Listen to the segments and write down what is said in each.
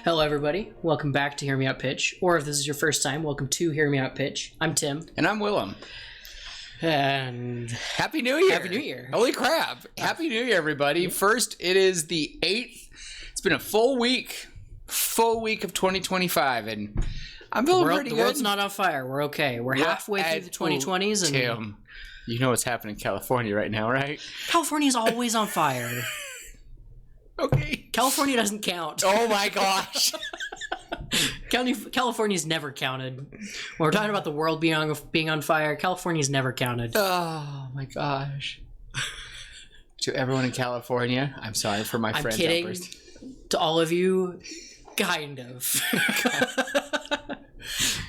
Hello, everybody. Welcome back to Hear Me Out Pitch. Or if this is your first time, welcome to Hear Me Out Pitch. I'm Tim. And I'm Willem. And Happy New Year. Happy New Year. Holy crap. Happy New Year, everybody. First, it is the 8th. It's been a full week of 2025, and I'm feeling pretty good. The world's not on fire. We're okay. We're halfway through the 2020s. And Tim, you know what's happening in California right now, right? California's always on fire. Okay. California doesn't count. Oh my gosh. California's never counted. When we're talking about the world being on fire, California's never counted. Oh my gosh. To everyone in California, I'm sorry for my friend's outburst. To all of you, kind of.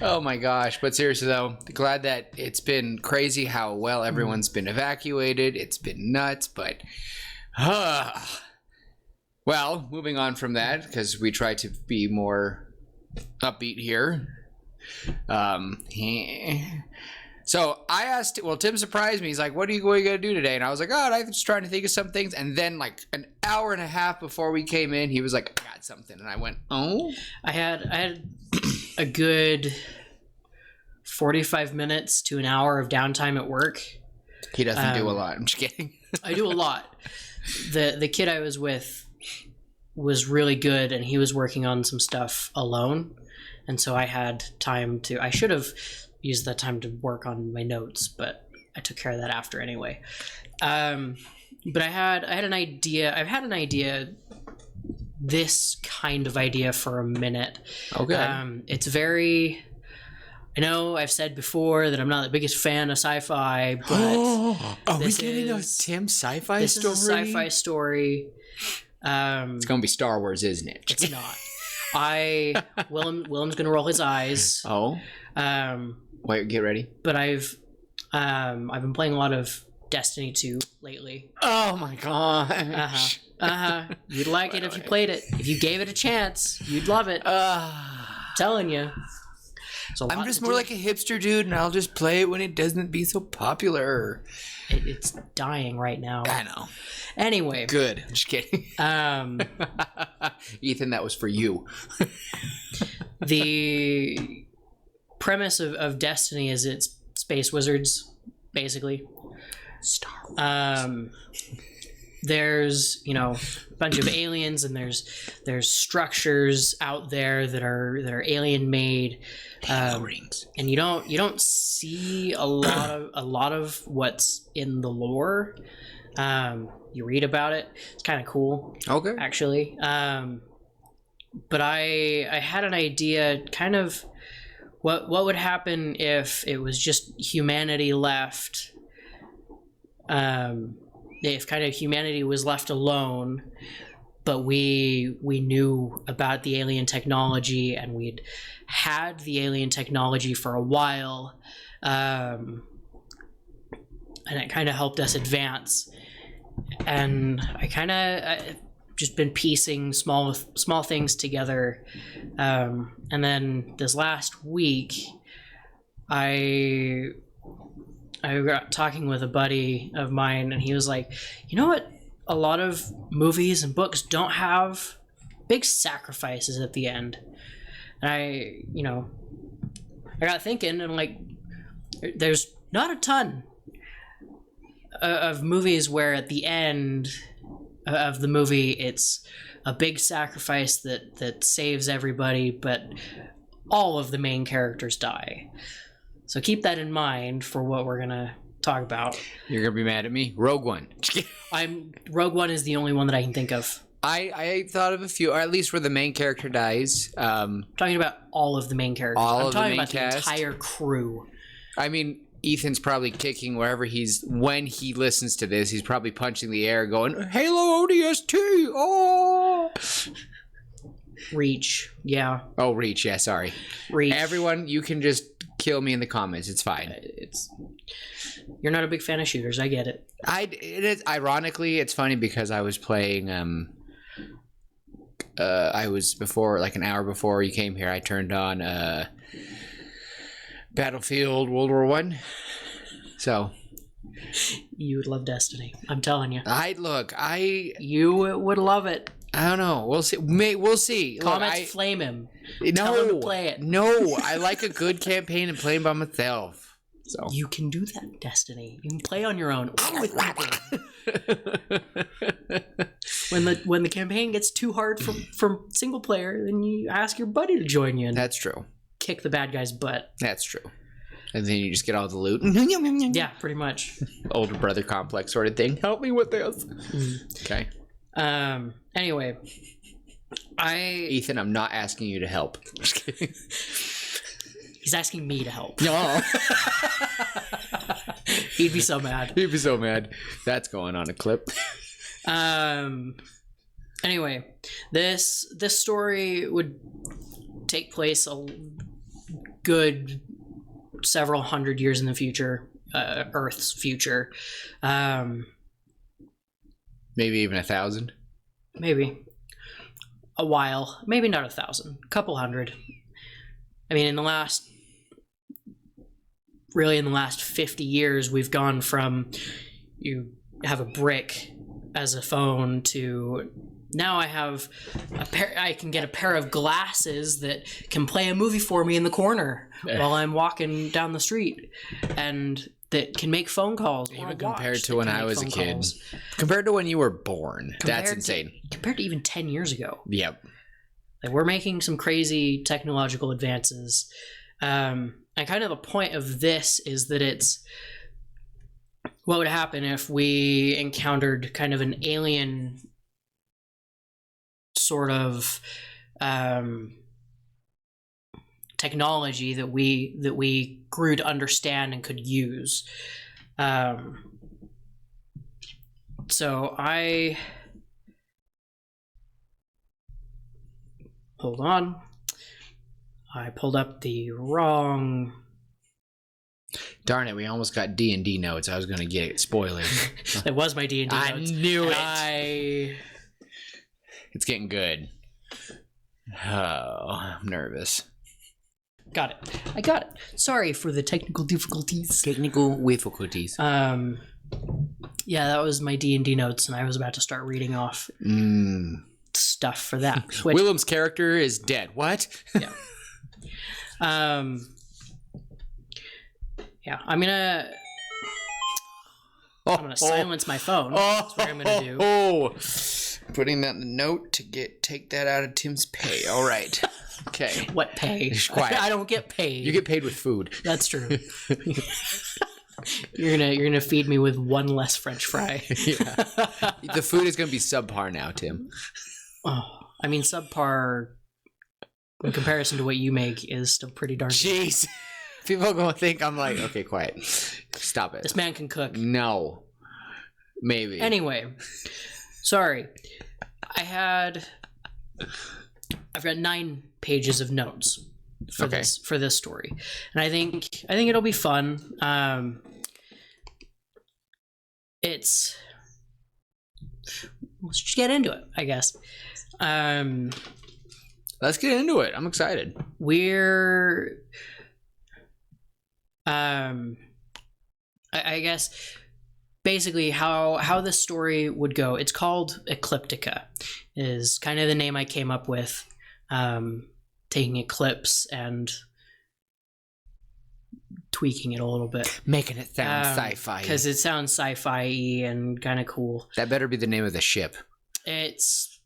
Oh my gosh. But seriously though, glad that it's been crazy how well everyone's been evacuated. It's been nuts, but well, moving on from that, because we try to be more upbeat here. So I asked, well, Tim surprised me. He's like, what are you going to do today? And I was like, oh, I'm just trying to think of some things. And then like an hour and a half before we came in, he was like, I got something. And I went, oh? I had a good 45 minutes to an hour of downtime at work. He doesn't do a lot. I'm just kidding. I do a lot. The kid I was with was really good, and he was working on some stuff alone. And so I had time to... I should have used that time to work on my notes, but I took care of that after anyway. But I had an idea. I've had an idea, this kind of idea, for a minute. Okay. It's very... I know I've said before that I'm not the biggest fan of sci-fi, but are we getting a Tim sci-fi story? This is a sci-fi story. It's gonna be Star Wars, isn't it? It's not. Willem's gonna roll his eyes. Oh. Wait, get ready. But I've been playing a lot of Destiny 2 lately. Oh my gosh. You'd like it if you played it. If you gave it a chance, you'd love it. I'm telling you. I'm just more like a hipster dude, and I'll just play it when it doesn't be so popular. It's dying right now. I know. Anyway. Good. I'm just kidding. Ethan, that was for you. The premise of Destiny is it's space wizards, basically. Star Wars. There's, a bunch of aliens, and there's structures out there that are alien made. Rings. And you don't see a lot of what's in the lore. You read about it. It's kind of cool. Okay. Actually. But I had an idea, kind of what would happen if it was just humanity left. If kind of humanity was left alone, but we knew about the alien technology, and we'd had the alien technology for a while, and it kind of helped us advance. And I just been piecing small things together, and then this last week, I got talking with a buddy of mine, and he was like, you know what? A lot of movies and books don't have big sacrifices at the end. And I got thinking, and like, there's not a ton of movies where at the end of the movie it's a big sacrifice that saves everybody, but all of the main characters die. So keep that in mind for what we're gonna talk about. You're gonna be mad at me. Rogue One. Rogue One is the only one that I can think of. I thought of a few, or at least where the main character dies. Talking about all of the main characters. I'm talking about the entire crew. I mean, Ethan's probably kicking wherever when he listens to this, he's probably punching the air going, Halo ODST! Oh! Reach. Yeah. Oh, Reach. Yeah, sorry. Reach. Everyone, you can just kill me in the comments. It's fine. You're not a big fan of shooters. I get it. It is, ironically, it's funny because I was playing, I was before, like an hour before you came here, I turned on, Battlefield World War I. So You would love Destiny. I'm telling you. You You would love it. I don't know. We'll see. We'll see. Comments flame him. No, Tell him to play it. No, I like a good campaign and playing by myself. So you can do that, Destiny. You can play on your own or with people. When the campaign gets too hard for single player, then you ask your buddy to join you and That's true. kick the bad guy's butt. That's true. And then you just get all the loot. Yeah, pretty much. Older brother complex sort of thing. Help me with this. Okay. Anyway, Ethan, I'm not asking you to help. Just kidding. He's asking me to help. No. He'd be so mad. He'd be so mad. That's going on a clip. Anyway, this story would take place a good several hundred years in the future, Earth's future. Maybe even 1,000. Maybe a while, maybe not 1,000, a couple hundred. I mean, in the last 50 years, we've gone from you have a brick as a phone to now I can get a pair of glasses that can play a movie for me in the corner while I'm walking down the street, and that can make phone calls. Even compared to when I was a kid. Compared to when you were born. That's insane. Compared to even 10 years ago. Yep. Like, we're making some crazy technological advances. And kind of the point of this is that it's what would happen if we encountered kind of an alien sort of technology that we grew to understand and could use. So hold on. I pulled up the wrong. Darn it! We almost got D&D notes. I was going to get it. Spoiler. It was my D&D notes. I knew it. It's getting good. Oh, I'm nervous. Got it. I got it. Sorry for the technical difficulties. Technical difficulties. Yeah, that was my D&D notes, and I was about to start reading off stuff for that. Willem's character is dead. What? Yeah. Yeah, I'm gonna silence my phone. That's what I'm gonna do. Putting that in the note to take that out of Tim's pay. All right. Okay. What pay? Quiet. I don't get paid. You get paid with food. That's true. You're gonna feed me with one less French fry. Yeah. The food is gonna be subpar now, Tim. Oh, I mean, subpar in comparison to what you make is still pretty darn good. Jeez. People are gonna think I'm like, okay, quiet. Stop it. This man can cook. No. Maybe. Anyway, sorry. I've got 9 pages of notes for this story, and I think it'll be fun. Let's just get into it, I guess. Let's get into it. I'm excited. I guess basically how this story would go. It's called Ecliptica, is kind of the name I came up with, taking Eclipse and tweaking it a little bit, making it sound sci-fi, because it sounds sci-fi and kind of cool. That better be the name of the ship. It's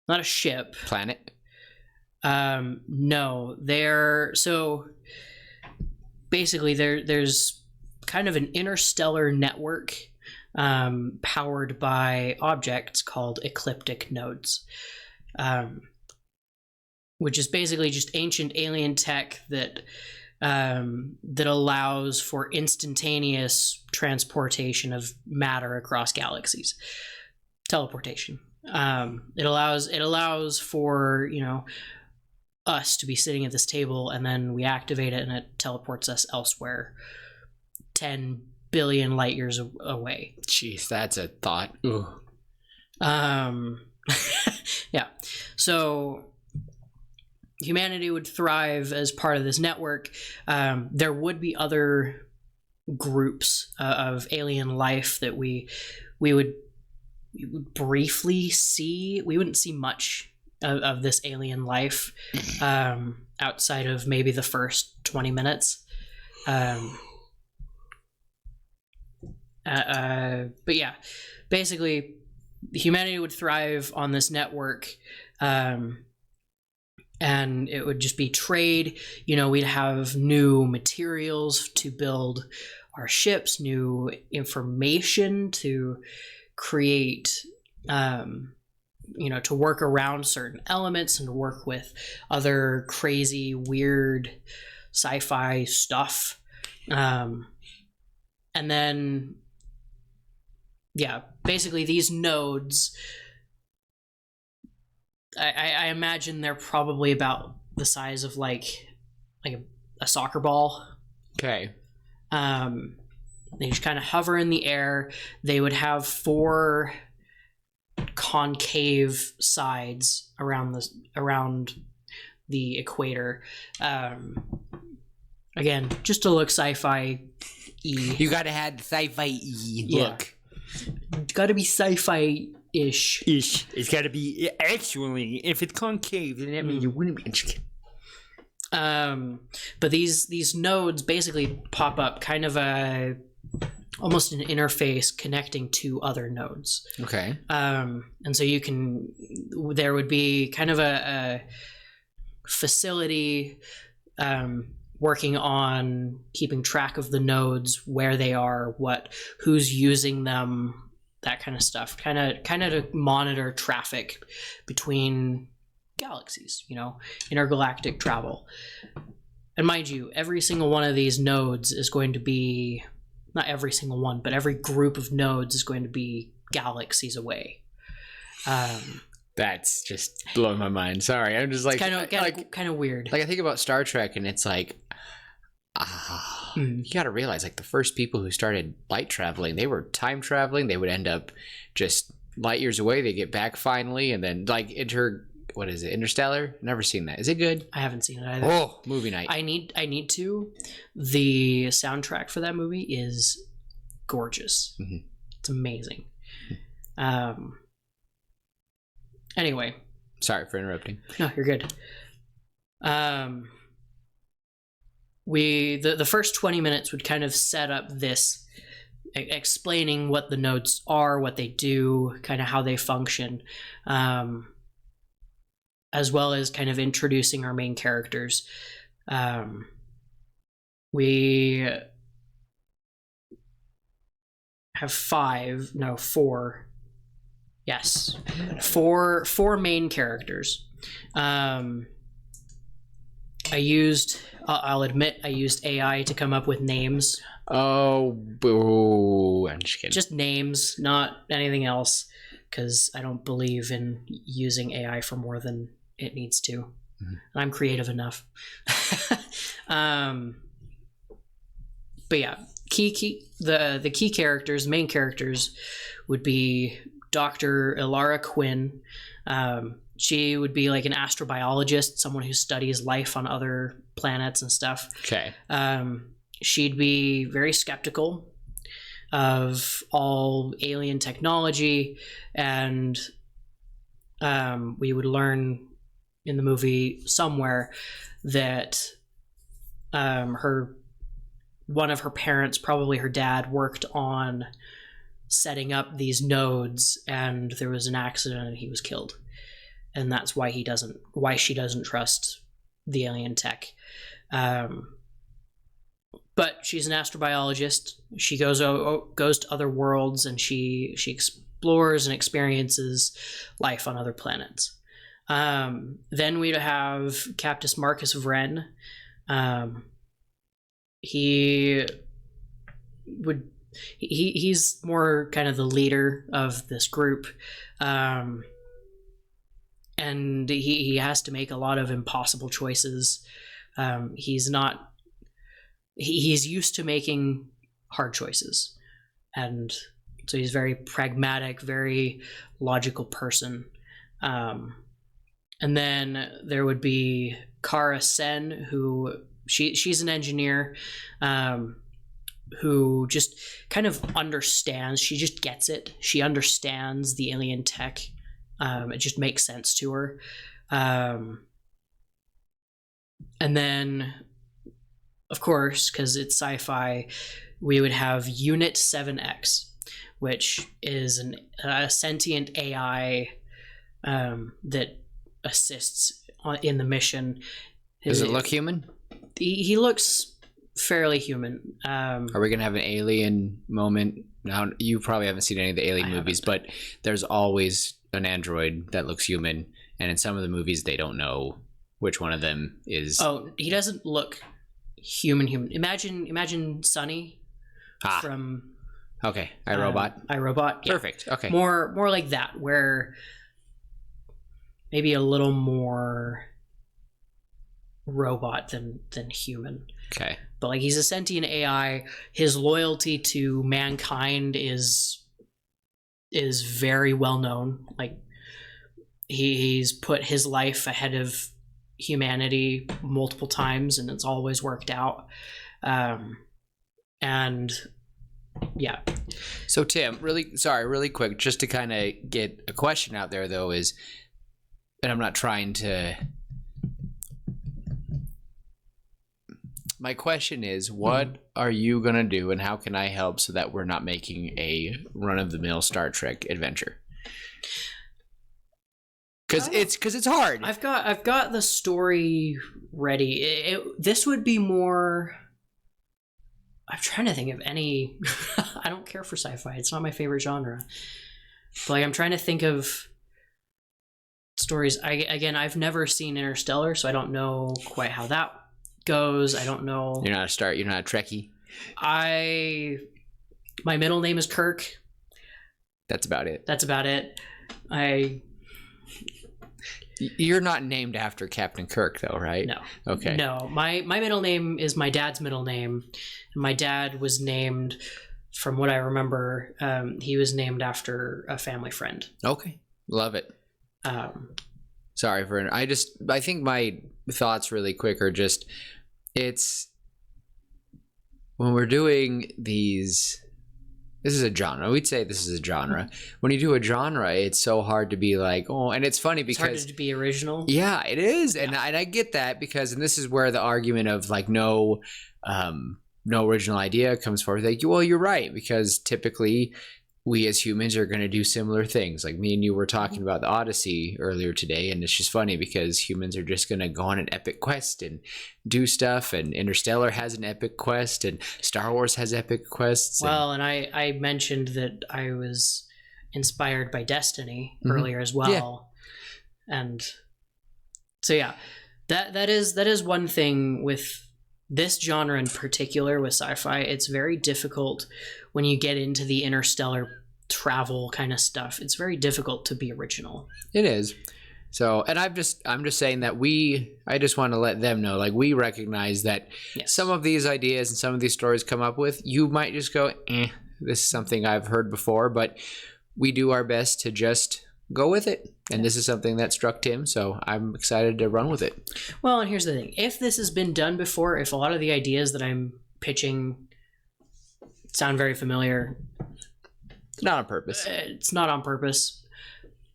not a ship. Planet? No, so basically there's kind of an interstellar network powered by objects called ecliptic nodes, which is basically just ancient alien tech that allows for instantaneous transportation of matter across galaxies. Teleportation. It allows for, us to be sitting at this table, and then we activate it and it teleports us elsewhere 10 billion light years away. Jeez, that's a thought. Ooh. Yeah. So humanity would thrive as part of this network. There would be other groups of alien life that we would we would briefly see, we wouldn't see much of this alien life outside of maybe the first 20 minutes. But yeah, basically humanity would thrive on this network, and it would just be trade. You know, we'd have new materials to build our ships, new information to create, you know, to work around certain elements and work with other crazy, weird sci-fi stuff. And then, yeah, basically these nodes, I imagine they're probably about the size of like a soccer ball. Okay. They just kind of hover in the air. They would have 4 concave sides around the equator. Again, just to look sci-fi-y. You gotta have the sci-fi-y look. It's gotta be sci-fi-ish. It's got to be actually. If it's concave, then that means it wouldn't be. But these nodes basically pop up, kind of almost an interface connecting to other nodes. Okay. And so there would be kind of a facility working on keeping track of the nodes, where they are, who's using them, that kind of stuff. Kind of to monitor traffic between galaxies, you know, intergalactic travel. And mind you, every single one of these nodes is going to be, not every single one, but every group of nodes is going to be galaxies away. That's just blowing my mind. Sorry, I'm just like kind of weird. Like I think about Star Trek, and it's like, you got to realize, like the first people who started light traveling, they were time traveling. They would end up just light years away. They get back finally, and then like what is it? Interstellar? Never seen that. Is it good? I haven't seen it either. Oh, movie night. I need to. The soundtrack for that movie is gorgeous. Mm-hmm. It's amazing. Anyway. Sorry for interrupting. No, you're good. The first 20 minutes would kind of set up this, explaining what the nodes are, what they do, kind of how they function, as well as kind of introducing our main characters. We have 4. Yes, 4 main characters. I'll admit I used AI to come up with names. Oh, boo. I'm just kidding. Just names, not anything else, because I don't believe in using AI for more than it needs to. Mm-hmm. And I'm creative enough. But yeah, the key characters, main characters, would be Dr. Ilara Quinn. She would be like an astrobiologist, someone who studies life on other planets and stuff. Okay. She'd be very skeptical of all alien technology, and we would learn in the movie somewhere that one of her parents, probably her dad, worked on setting up these nodes, and there was an accident and he was killed. And that's why she doesn't trust the alien tech. But she's an astrobiologist. She goes to other worlds, and she explores and experiences life on other planets. Then we'd have Captain Marcus Vren. He's more kind of the leader of this group. And he has to make a lot of impossible choices. He's used to making hard choices, and so he's very pragmatic, very logical person. And then there would be Kara Sen, who she's an engineer, who just kind of understands. She just gets it. She understands the alien tech. It just makes sense to her. And then, of course, because it's sci-fi, we would have Unit 7X, which is a sentient AI that assists in the mission. Does it look human? He looks fairly human. Are we going to have an alien moment? Now, you probably haven't seen any of the alien movies, but there's always an android that looks human. And in some of the movies, they don't know which one of them is. Oh, he doesn't look human. Imagine Sonny from... Okay, iRobot. iRobot. Yeah. Perfect. Okay. More like that, where maybe a little more robot than human. Okay. But like, he's a sentient AI. His loyalty to mankind is very well known. Like, he's put his life ahead of humanity multiple times, and it's always worked out. And yeah. So Tim, really quick, just to kind of get a question out there though, is, and I'm not trying to, my question is, what are you going to do and how can I help so that we're not making a run-of-the-mill Star Trek adventure? Because it's hard. I've got the story ready. This would be more... I'm trying to think of any... I don't care for sci-fi. It's not my favorite genre. But like, I'm trying to think of stories. I've never seen Interstellar, so I don't know quite how that goes. I don't know. You're not a Trekkie? My middle name is Kirk. That's about it. You're not named after Captain Kirk, though, right? No. Okay. No, my middle name is my dad's middle name. My dad was named, from what I remember, he was named after a family friend. Okay. Love it. Sorry for... I think my thoughts really quick are just... It's... When we're doing these... This is a genre. We'd say this is a genre. When you do a genre, it's so hard to be like, oh, and it's funny because... It's hard to be original. Yeah, it is. Yeah. And I get that because, and this is where the argument of like no original idea comes forward. Like, well, you're right, because typically we as humans are going to do similar things. Like me and you were talking about the Odyssey earlier today, and it's just funny because humans are just going to go on an epic quest and do stuff, and Interstellar has an epic quest, and Star Wars has epic quests. Well, and I mentioned that I was inspired by Destiny earlier as well. Yeah. And so, yeah, that is one thing with this genre in particular with sci-fi. It's very difficult when you get into the interstellar travel kind of stuff. It's very difficult to be original. It is. So, and I'm just saying that I just want to let them know, like, we recognize that some of these ideas and some of these stories come up with, you might just go, this is something I've heard before, but we do our best to just go with it. And this is something that struck Tim, so I'm excited to run with it. Well, and here's the thing. If this has been done before, if a lot of the ideas that I'm pitching sound very familiar... It's not on purpose. It's not on purpose.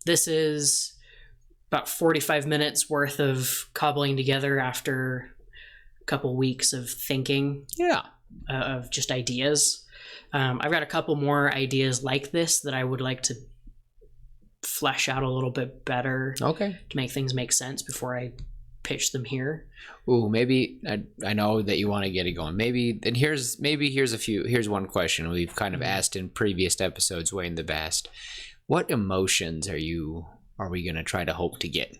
This is about 45 minutes worth of cobbling together after a couple weeks of thinking. Yeah. Of just ideas. I've got a couple more ideas like this that I would like to flesh out a little bit better. Okay. To make things make sense before I pitch them here. Ooh, maybe I know that you want to get it going. Here's one question we've kind of asked in previous episodes, Wayne the Bast. What emotions are we going to try to hope to get?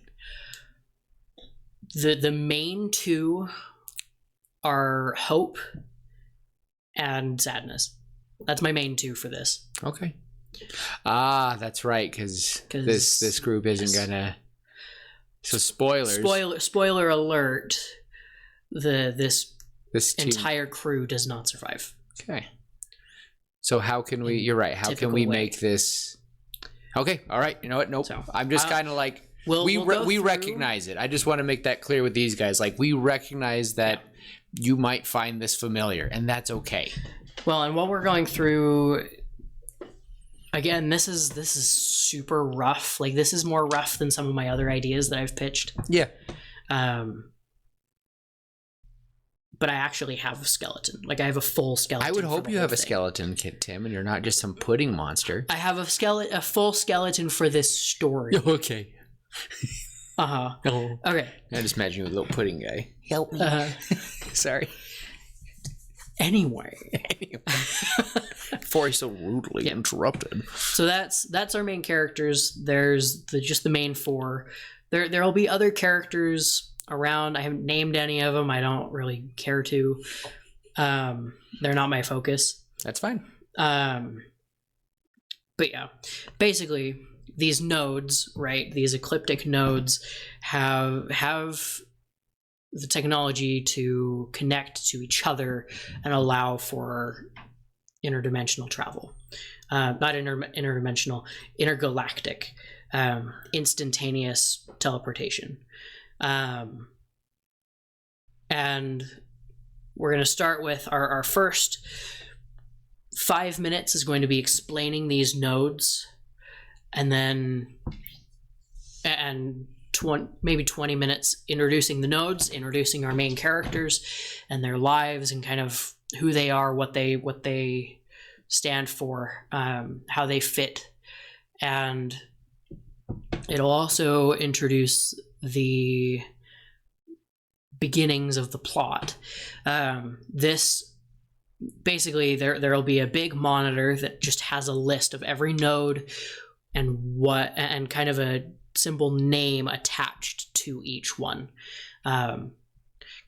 The main two are hope and sadness. That's my main two for this. Okay. That's right, because this group isn't gonna. So spoilers. Spoiler alert. This team, entire crew does not survive. Okay. So how can we? You're right. How can we make this? Okay. All right. You know what? Nope. So, I'm just kind of like we recognize it. I just want to make that clear with these guys. Like, we recognize that you might find this familiar, and that's okay. Well, and while we're going through, again, this is super rough. Like, this is more rough than some of my other ideas that I've pitched. Yeah. But I actually have a skeleton. Like, I have a full skeleton. I would for hope the you whole have a thing. skeleton, Tim, and you're not just some pudding monster. I have a full skeleton for this story. Okay. Uh-huh. Oh. Okay. I just imagine you a little pudding guy. Help me. Sorry. Anyway. Before he's so rudely interrupted. So that's our main characters. There's just the main four. There'll be other characters around. I haven't named any of them. I don't really care to. They're not my focus. That's fine. But yeah, basically these nodes, right? These ecliptic nodes have the technology to connect to each other and allow for interdimensional travel. Not interdimensional, intergalactic, instantaneous teleportation. And we're going to start with our first 5 minutes is going to be explaining these nodes, and then maybe 20 minutes introducing the nodes, introducing our main characters and their lives and kind of who they are, what they stand for, how they fit. And it'll also introduce the beginnings of the plot. This basically there'll be a big monitor that just has a list of every node and kind of a symbol name attached to each one. Kind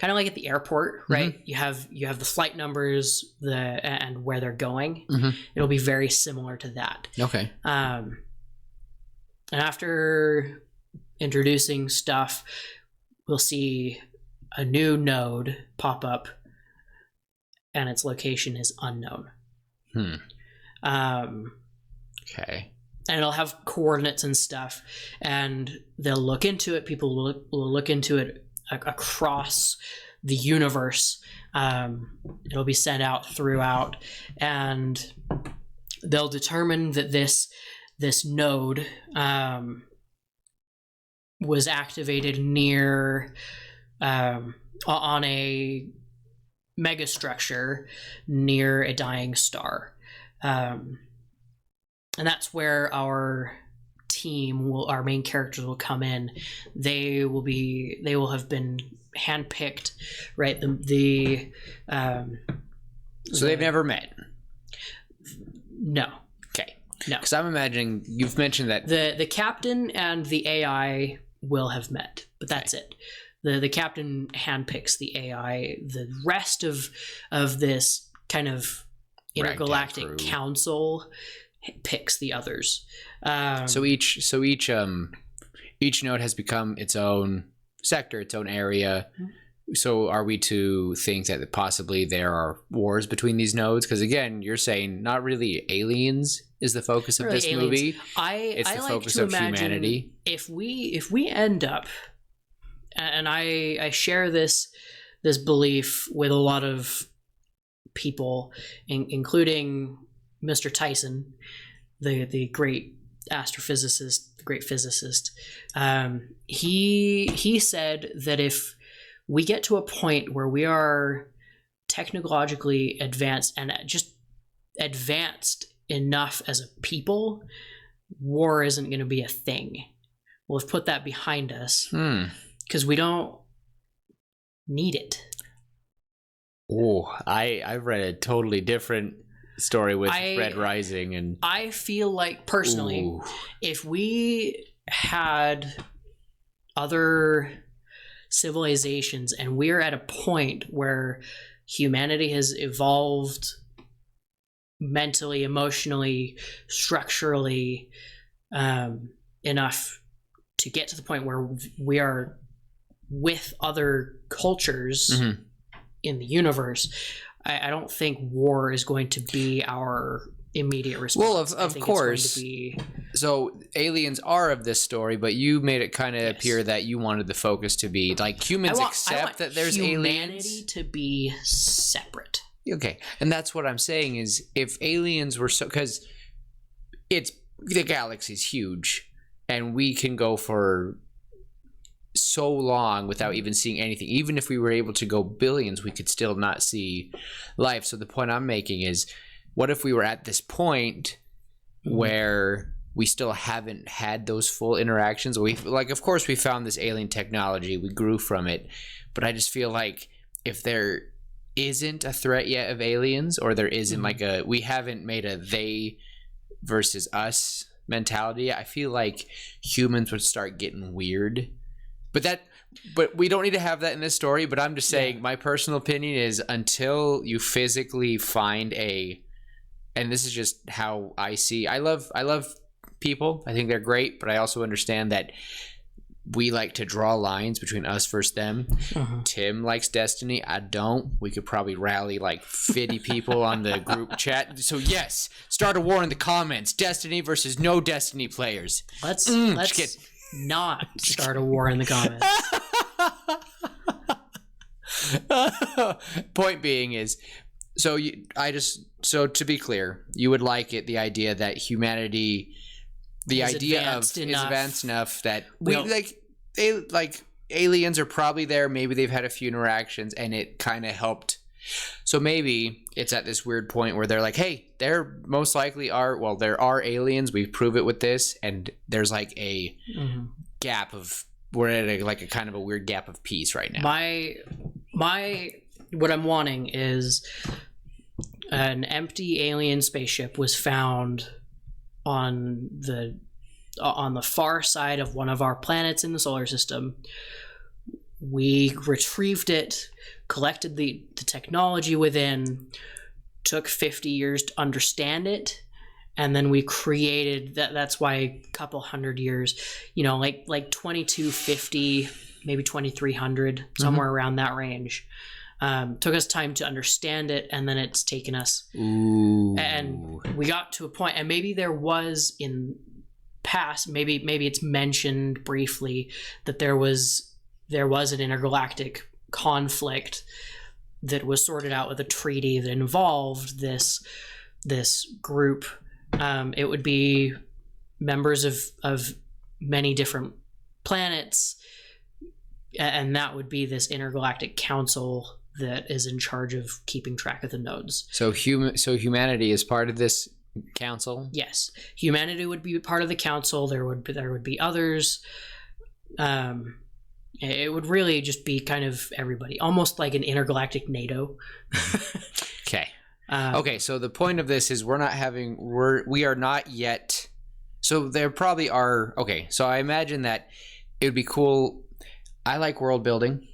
of like at the airport, right? Mm-hmm. You have the flight numbers, and where they're going. Mm-hmm. It'll be very similar to that. Okay. And after introducing stuff, we'll see a new node pop up, and its location is unknown. Okay. And it'll have coordinates and stuff, and they'll look into it. People will look into it across the universe. It'll be sent out throughout, and they'll determine that this node was activated near on a megastructure near a dying star. And that's where our our main characters will come in. They will have been handpicked, right? So they've never met? No. Okay. No. Because I'm imagining, you've mentioned that the captain and the AI will have met, but that's it. The captain handpicks the AI. The rest of this kind of intergalactic council picks the others. So each node has become its own sector, its own area. So are we to think that possibly there are wars between these nodes? Because again, you're saying not really aliens is the focus of this movie. It's the focus of humanity. If we end up, and I share this belief with a lot of people, including Mr. Tyson, the great astrophysicist, the great physicist. He said that if we get to a point where we are technologically advanced and just advanced enough as a people, war isn't going to be a thing. We'll have put that behind us because we don't need it. Oh, I've read a totally different story with Red Rising, and I feel like personally, if we had other civilizations and we're at a point where humanity has evolved mentally, emotionally, structurally enough to get to the point where we are with other cultures in the universe, I don't think war is going to be our immediate response. Well, of course. So aliens are of this story, but you made it kind of appear that you wanted the focus to be like humans accept that there's humanity aliens to be separate. Okay, and that's what I'm saying is if aliens were so, because it's the galaxy's huge, and we can go for so long without even seeing anything. Even if we were able to go billions, we could still not see life. So the point I'm making is, what if we were at this point where we still haven't had those full interactions? We like, of course, we found this alien technology, we grew from it, but I just feel like if there isn't a threat yet of aliens, or there isn't like we haven't made a they versus us mentality, I feel like humans would start getting weird. But we don't need to have that in this story. But I'm just saying, my personal opinion is, until you physically find and this is just how I see. I love people. I think they're great, but I also understand that we like to draw lines between us versus them. Tim likes Destiny. I don't. We could probably rally like 50 people on the group chat. So yes, start a war in the comments. Destiny versus no Destiny players. Let's not start a war in the comments. Point being is, so to be clear, you would like it, the idea that humanity, is advanced enough that we like aliens are probably there. Maybe they've had a few interactions and it kind of helped. So maybe it's at this weird point where they're like, hey, there most likely there are aliens. We prove it with this. And there's like a gap of, we're at a kind of a weird gap of peace right now. What I'm wanting is an empty alien spaceship was found on the far side of one of our planets in the solar system. We retrieved it, collected the technology within, took 50 years to understand it, and then we created that's why a couple hundred years, like 2250, maybe 2300, somewhere around that range. Took us time to understand it, and then it's taken us. Ooh. And we got to a point, and maybe there was in past, maybe it's mentioned briefly that there was an intergalactic conflict that was sorted out with a treaty that involved this group. It would be members of many different planets, and that would be this intergalactic council that is in charge of keeping track of the nodes. So humanity is part of this council? Yes, humanity would be part of the council. There would be others. It would really just be kind of everybody, almost like an intergalactic NATO. Okay. Okay, so the point of this is we are not yet. So there probably are. Okay, so I imagine that it would be cool. I like world building.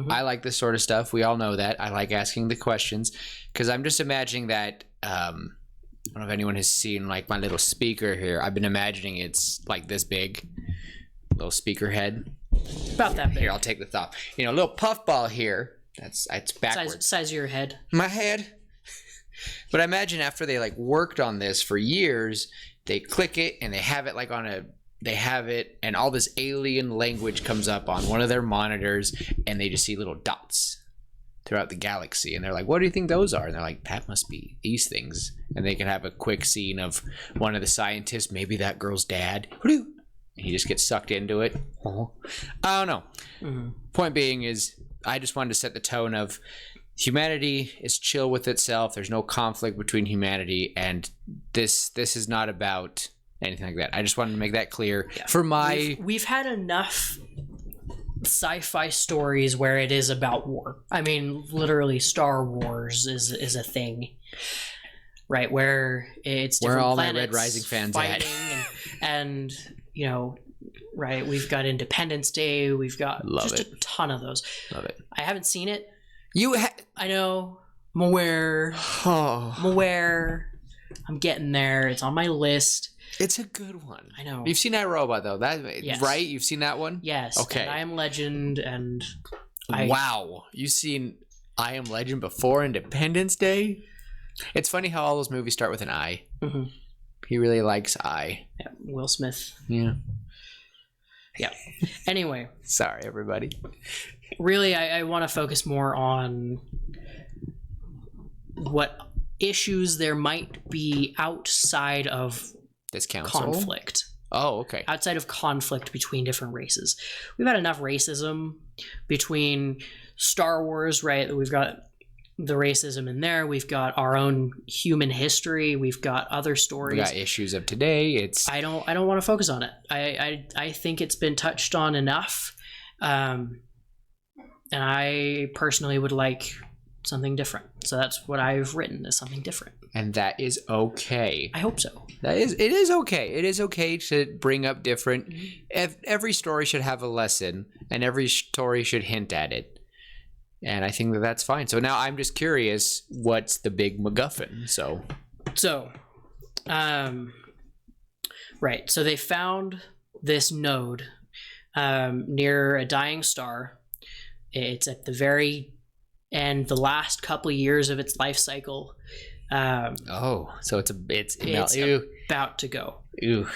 I like this sort of stuff. We all know that. I like asking the questions, because I'm just imagining that. I don't know if anyone has seen like my little speaker here. I've been imagining it's like this big, little speaker head. About that big. Here, I'll take the thought. A little puffball here. It's backwards. Size of your head. My head. But I imagine after they like worked on this for years, they click it and they have it like they have it, and all this alien language comes up on one of their monitors, and they just see little dots throughout the galaxy, and they're like, what do you think those are? And they're like, that must be these things. And they can have a quick scene of one of the scientists, maybe that girl's dad, and he just gets sucked into it. I don't know. Point being is, I just wanted to set the tone of humanity is chill with itself. There's no conflict between humanity, and this is not about anything like that. I just wanted to make that clear. Yeah. For my we've had enough sci-fi stories where it is about war. I mean, literally Star Wars is a thing, right? Where it's different where all planets my Red Rising fans fighting and right, we've got Independence Day, we've got a ton of those. Love it. I haven't seen it. I know. I'm aware. I'm getting there. It's on my list. It's a good one. I know. You've seen iRobot though, yes. Right? You've seen that one? Yes. Okay. And I Am Legend and wow. You've seen I Am Legend before Independence Day? It's funny how all those movies start with an I. Mm-hmm. He really likes I. Yeah, Will Smith. Yeah. Yeah. Anyway. Sorry, everybody. Really, I want to focus more on what issues there might be outside of This council? conflict. Oh, okay. Outside of conflict between different races. We've had enough racism between Star Wars, right? We've got the racism in there. We've got our own human history. We've got other stories. We got issues of today. It's I don't want to focus on it. I think it's been touched on enough. And I personally would like something different. So that's what I've written, is something different. and that is okay. I hope so. It is okay. It is okay to bring up different. Every story should have a lesson, and every story should hint at it. And I think that that's fine. So now I'm just curious, what's the big MacGuffin? So, right. So they found this node near a dying star. It's at the very end, the last couple of years of its life cycle. so it's About to go. Ew.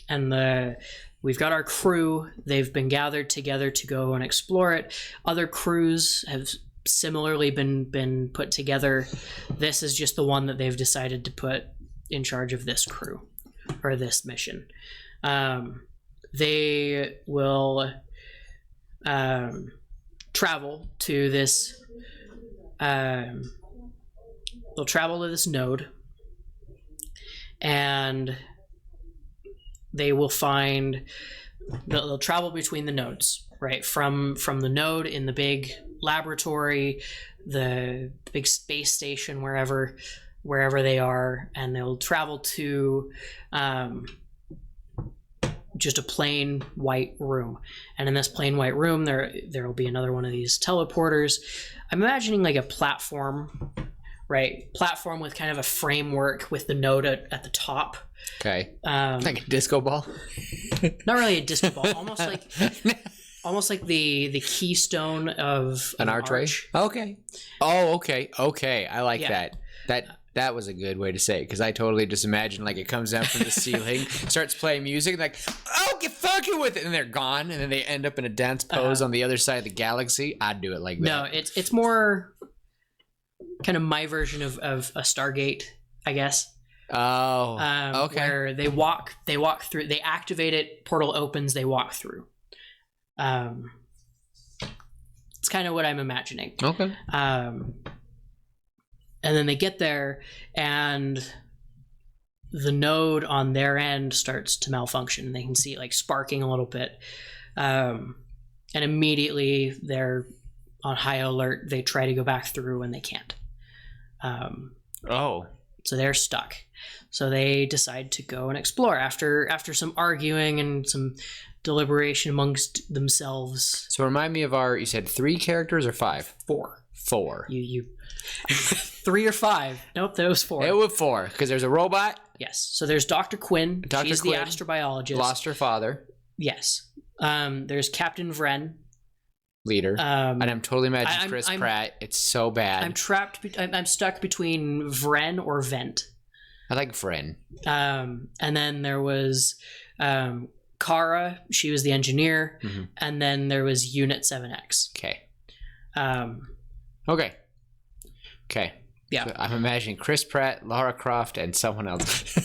And we've got our crew. They've been gathered together to go and explore it. Other crews have similarly been put together. This is just the one that they've decided to put in charge of this crew or this mission. They will travel to this. They'll travel to this node, and they will find. They'll travel between the nodes, right? From the node in the big laboratory, the big space station, wherever they are, and they'll travel to just a plain white room. And in this plain white room, there will be another one of these teleporters. I'm imagining like a platform, right? Platform with kind of a framework with the node at the top. Okay. Like a disco ball? Not really a disco ball, almost like the keystone of An arch. Okay. Oh, okay. I like that. That was a good way to say it, because I totally just imagine like it comes down from the ceiling, starts playing music, like, oh, get fucking with it, and they're gone, and then they end up in a dance pose on the other side of the galaxy. I'd do it like that. No, it's more kind of my version of a Stargate, I guess. Oh, okay. Where they walk through, they activate it, portal opens, they walk through. It's kind of what I'm imagining. Okay. And then they get there, and the node on their end starts to malfunction. They can see it like sparking a little bit. And immediately they're on high alert. They try to go back through and they can't. So they're stuck. So they decide to go and explore after some arguing and some deliberation amongst themselves. So remind me of you said 3 characters or 5? 4. 4. You 3 or 5. Nope, that was 4. It was 4, because there's a robot. Yes. So there's Dr. Quinn. She's the astrobiologist. Lost her father. Yes. There's Captain Vren. Leader. And I'm totally imagining Chris Pratt. It's so bad. I'm stuck between Vren or Vent. I like Vren. And then there was Kara. She was the engineer. Mm-hmm. And then there was Unit 7X. Okay. Okay. Yeah. So I'm imagining Chris Pratt, Lara Croft, and someone else.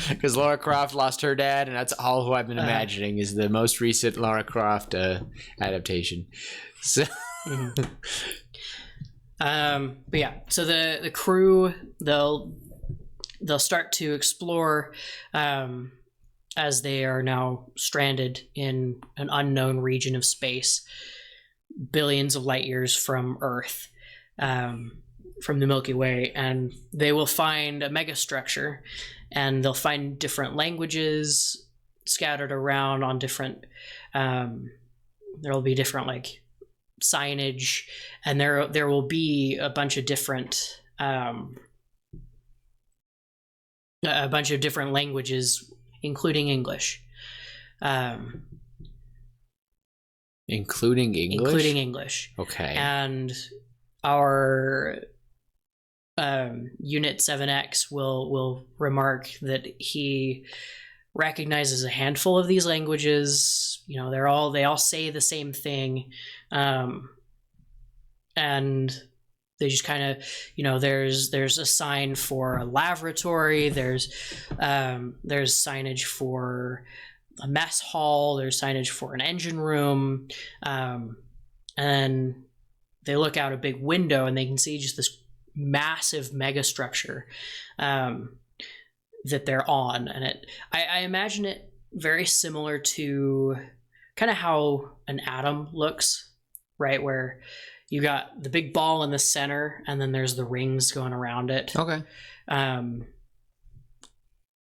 Because Lara Croft lost her dad, and that's all who I've been imagining is the most recent Lara Croft adaptation. So, but yeah, so the crew they'll start to explore as they are now stranded in an unknown region of space, billions of light years from Earth. From the Milky Way, and they will find a megastructure, and they'll find different languages scattered around on different there will be different like signage, and there will be a bunch of different languages, including English. Including English. Okay. And our Unit 7X will remark that he recognizes a handful of these languages. You know, they all say the same thing, and They just kind of, there's a sign for a lavatory. There's signage for a mess hall. There's signage for an engine room. And they look out a big window and they can see just this massive mega structure that they're on. And I imagine it very similar to kind of how an atom looks, right? Where you got the big ball in the center and then there's the rings going around it. Okay.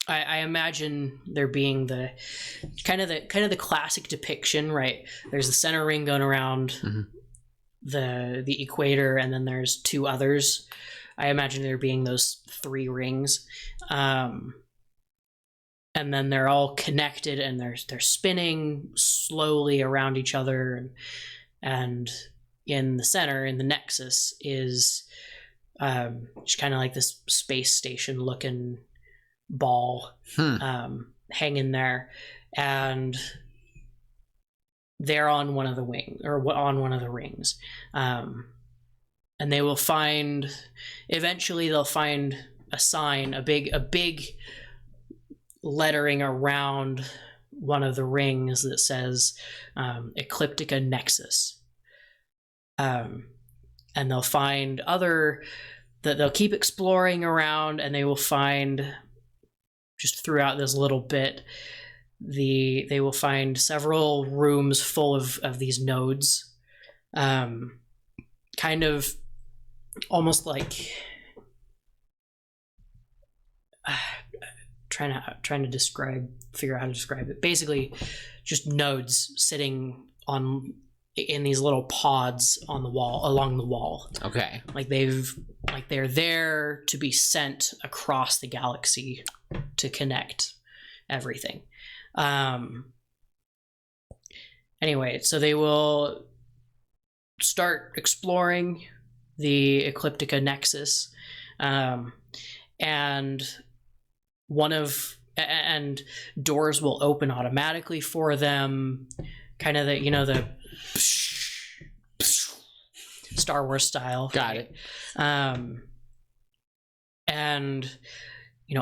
I imagine there being the kind of the classic depiction, right? There's the center ring going around the equator, and then there's two others. I imagine there being those three rings, and then they're all connected, and they're spinning slowly around each other, and in the center, in the nexus, is just kind of like this space station looking ball hanging there, and they're on one of the rings, and they will find, eventually they'll find a sign, a big lettering around one of the rings that says Ecliptica Nexus, and they'll find they'll keep exploring around, and they will find, just throughout this little bit, they will find several rooms full of these nodes, kind of almost like trying to figure out how to describe it. Basically, just nodes sitting in these little pods on the wall, along the wall. Okay. They're there to be sent across the galaxy to connect everything. Anyway, so they will start exploring the Ecliptica Nexus, and doors will open automatically for them, kind of the Star Wars style. Got it. And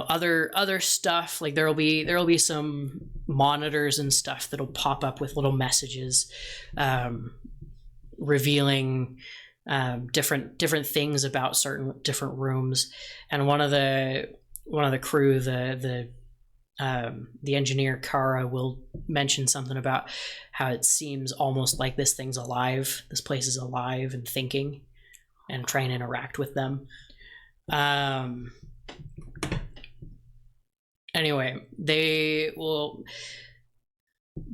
other stuff, like there'll be some monitors and stuff that'll pop up with little messages, revealing different things about different rooms. And one of the crew, the engineer Kara, will mention something about how it seems almost like this place is alive and thinking and trying to interact with them. Anyway, they will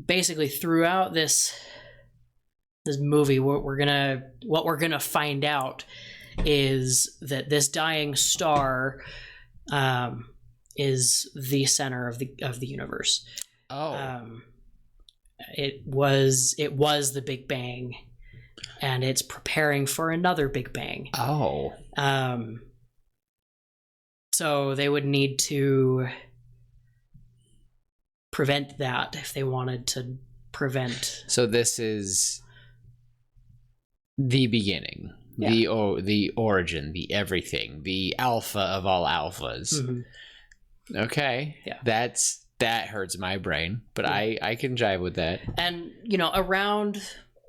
basically, throughout this movie, what we're gonna find out is that this dying star is the center of the universe. It was the Big Bang, and it's preparing for another Big Bang. So they would need to prevent that if they wanted to prevent. So this is the beginning, the origin, the everything, the alpha of all alphas. Mm-hmm. Okay, yeah, that hurts my brain, but yeah. I can jive with that. And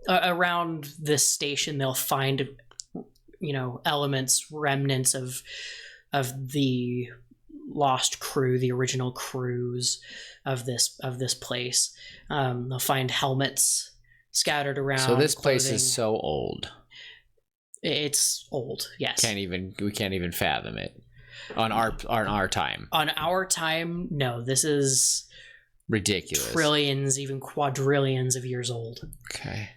around this station, they'll find remnants of the lost crew, the original crews of this place. They'll find helmets scattered around. So this place is so old. It's old, yes. We can't even fathom it on our time. On our time, no. This is ridiculous. Trillions, even quadrillions of years old. Okay.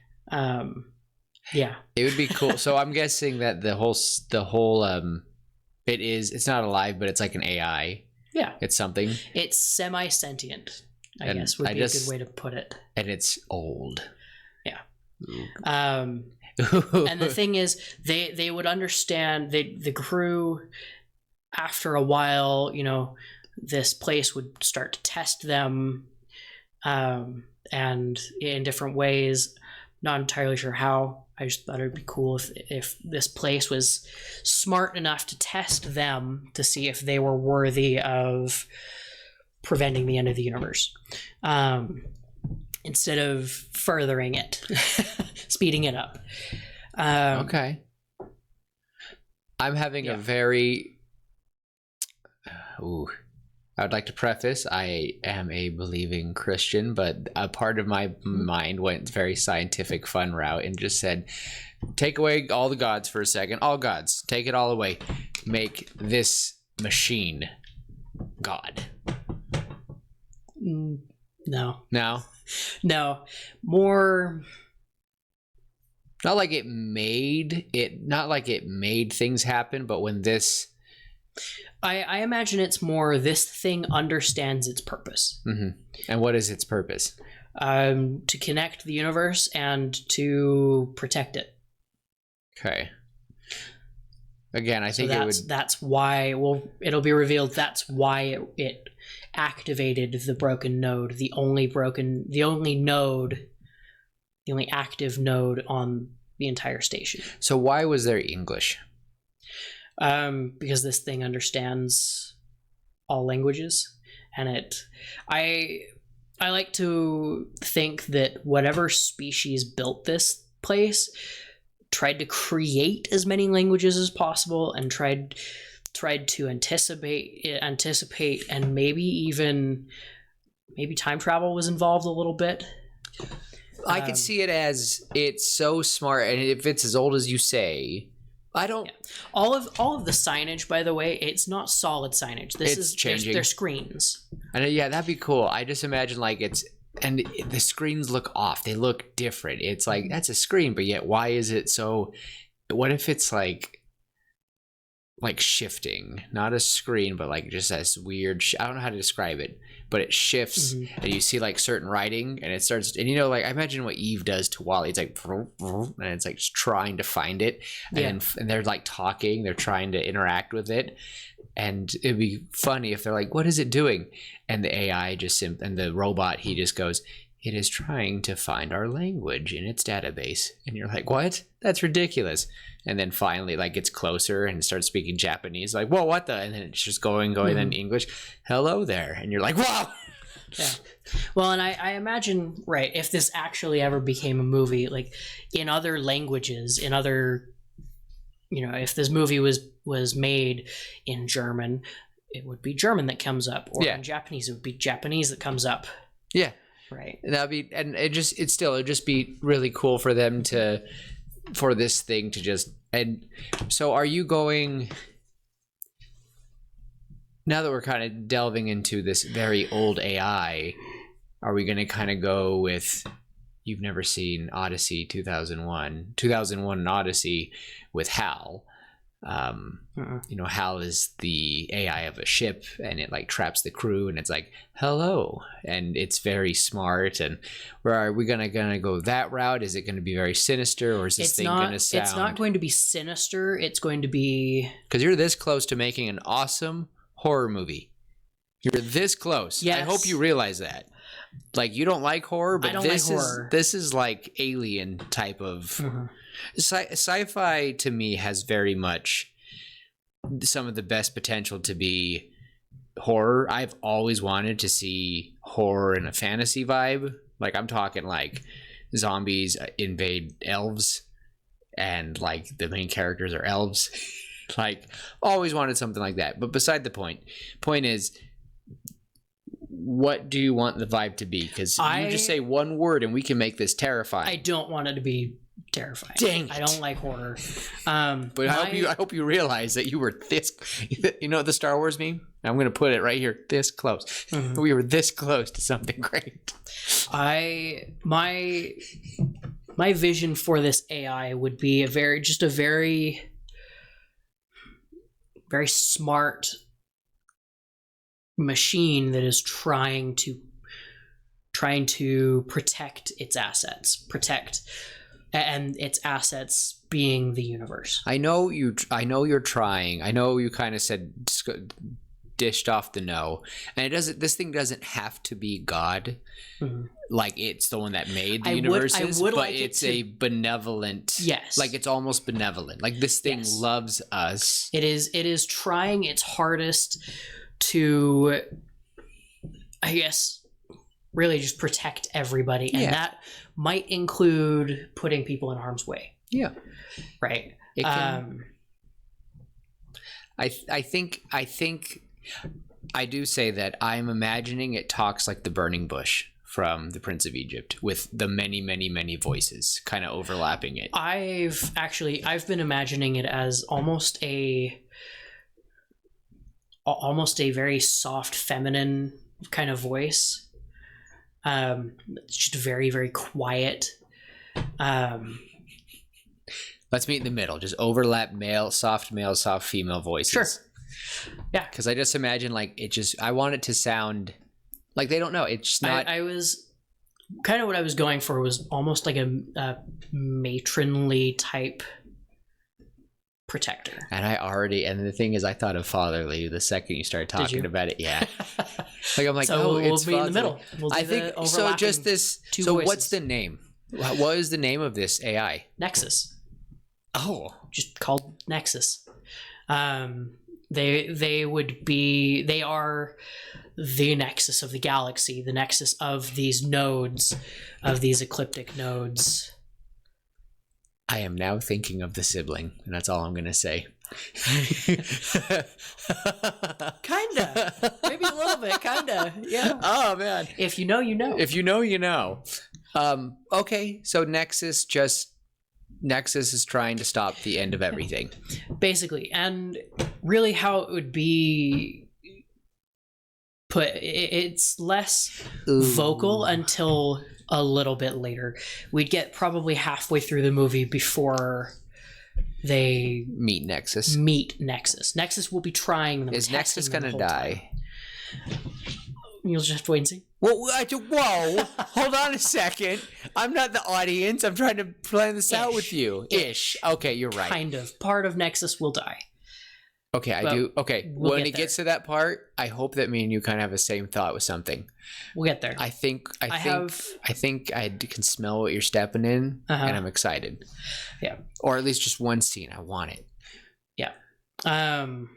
Yeah. It would be cool. So I'm guessing that the whole it's not alive, but it's like an AI. Yeah. It's something. It's semi-sentient, I guess would be a good way to put it. And it's old. Yeah. And the thing is, they would understand, the crew, after a while, this place would start to test them, and in different ways. Not entirely sure how. I just thought it'd be cool if this place was smart enough to test them to see if they were worthy of preventing the end of the universe, instead of furthering it, speeding it up. Okay. I'm having a very... Ooh. I would like to preface, I am a believing Christian, but a part of my mind went very scientific fun route and just said, take away all the gods for a second. All gods. Take it all away. Make this machine God. No. No? No. More... Not like it made things happen, but when this... I imagine it's more this thing understands its purpose. Mm-hmm. And what is its purpose? To connect the universe and to protect it. Okay. Again, I think that's why. Well, it'll be revealed. That's why it activated the broken node, the only active node on the entire station. So why was there English? Because this thing understands all languages, and I like to think that whatever species built this place tried to create as many languages as possible and tried to anticipate, and maybe time travel was involved a little bit. I could see it as it's so smart, and if it's as old as you say, I don't. Yeah. All of the signage, by the way, it's not solid signage. This is changing. They're screens. And yeah, that'd be cool. I just imagine like and the screens look off. They look different. It's like that's a screen, but yet why is it so? What if it's like shifting, not a screen, but like just this weird. I don't know how to describe it, but it shifts, and you see like certain writing, and it starts. And like I imagine what Eve does to Wally. It's like, and it's like just trying to find it, and they're like talking. They're trying to interact with it, and it'd be funny if they're like, "What is it doing?" And the AI and the robot, he just goes, "It is trying to find our language in its database," and you're like, "What? That's ridiculous." And then finally, like, gets closer and starts speaking Japanese. Like, whoa, what the? And then it's just going, then English. Hello there. And you're like, wow. Yeah. Well, and I imagine, right, if this actually ever became a movie, like, in other languages, if this movie was made in German, it would be German that comes up. Or in Japanese, it would be Japanese that comes up. Yeah. Right. That'd be, and it'd just be really cool for them for this thing to just. And so are you going, now that we're kind of delving into this very old AI, are we going to kind of go with, you've never seen Odyssey 2001 and Odyssey with Hal? Hal is the AI of a ship, and it like traps the crew, and it's like, hello, and it's very smart. And where are we gonna go that route? Is it going to be very sinister, or is this gonna sound? It's not going to be sinister. It's going to be, because you're this close to making an awesome horror movie. You're this close. Yes. I hope you realize that. Like, you don't like horror, but this is like alien type of sci-fi. To me, has very much some of the best potential to be horror. I've always wanted to see horror in a fantasy vibe. Like, I'm talking like zombies invade elves, and like the main characters are elves. Like, always wanted something like that. But beside the point is, what do you want the vibe to be? Because you just say one word and we can make this terrifying. I don't want it to be terrifying. Dang it. I don't like horror. But I hope you realize that you were this, the Star Wars meme? I'm going to put it right here, this close. We were this close to something great. My vision for this AI would be a very very smart machine that is trying to protect its assets, and its assets being the universe. I know you're trying. I know you kind of said dished off the know, and this thing doesn't have to be God. Like it's the one that made the universes, but like it's a benevolent. Yes, like it's almost benevolent. Like this thing loves us. It is trying its hardest to, I guess, really just protect everybody, and that might include putting people in harm's way. Yeah, right. It can, I think I do say that I'm imagining it talks like the burning bush from The Prince of Egypt, with the many, many, many voices kind of overlapping it. I've been imagining it as almost a very soft, feminine kind of voice. Just very, very quiet. Let's meet in the middle. Just overlap soft male, soft female voices. Sure. Yeah. Because I just imagine I want it to sound like they don't know. It's just not. I was kind of what I was going for was almost like a matronly type protector. And the thing is, I thought of fatherly the second you started talking about it. Yeah. Like I'm like, so it's we'll be in the middle. I think so. Just this. So voices. What's the name? What is the name of this AI? Nexus. Oh, just called Nexus. They are the nexus of the galaxy, the nexus of these nodes, of these ecliptic nodes. I am now thinking of the sibling, and that's all I'm going to say. Kinda. Maybe a little bit, kinda. Yeah. Oh, man. If you know, you know. If you know, you know. Okay, so Nexus is trying to stop the end of everything. Basically. And really how it would be put, it's less vocal until a little bit later. We'd get probably halfway through the movie before they meet Nexus. Nexus will be trying them. Is Nexus going to die? You'll just have to wait and see. Whoa, hold on a second. I'm not the audience. I'm trying to plan this out with you. Ish. Okay, you're right. Kind of. Part of Nexus will die. Okay, I do. Okay, when it gets to that part, I hope that me and you kind of have the same thought with something. We'll get there. I think I can smell what you're stepping in, and I'm excited. Yeah. Or at least just one scene. I want it. Yeah. But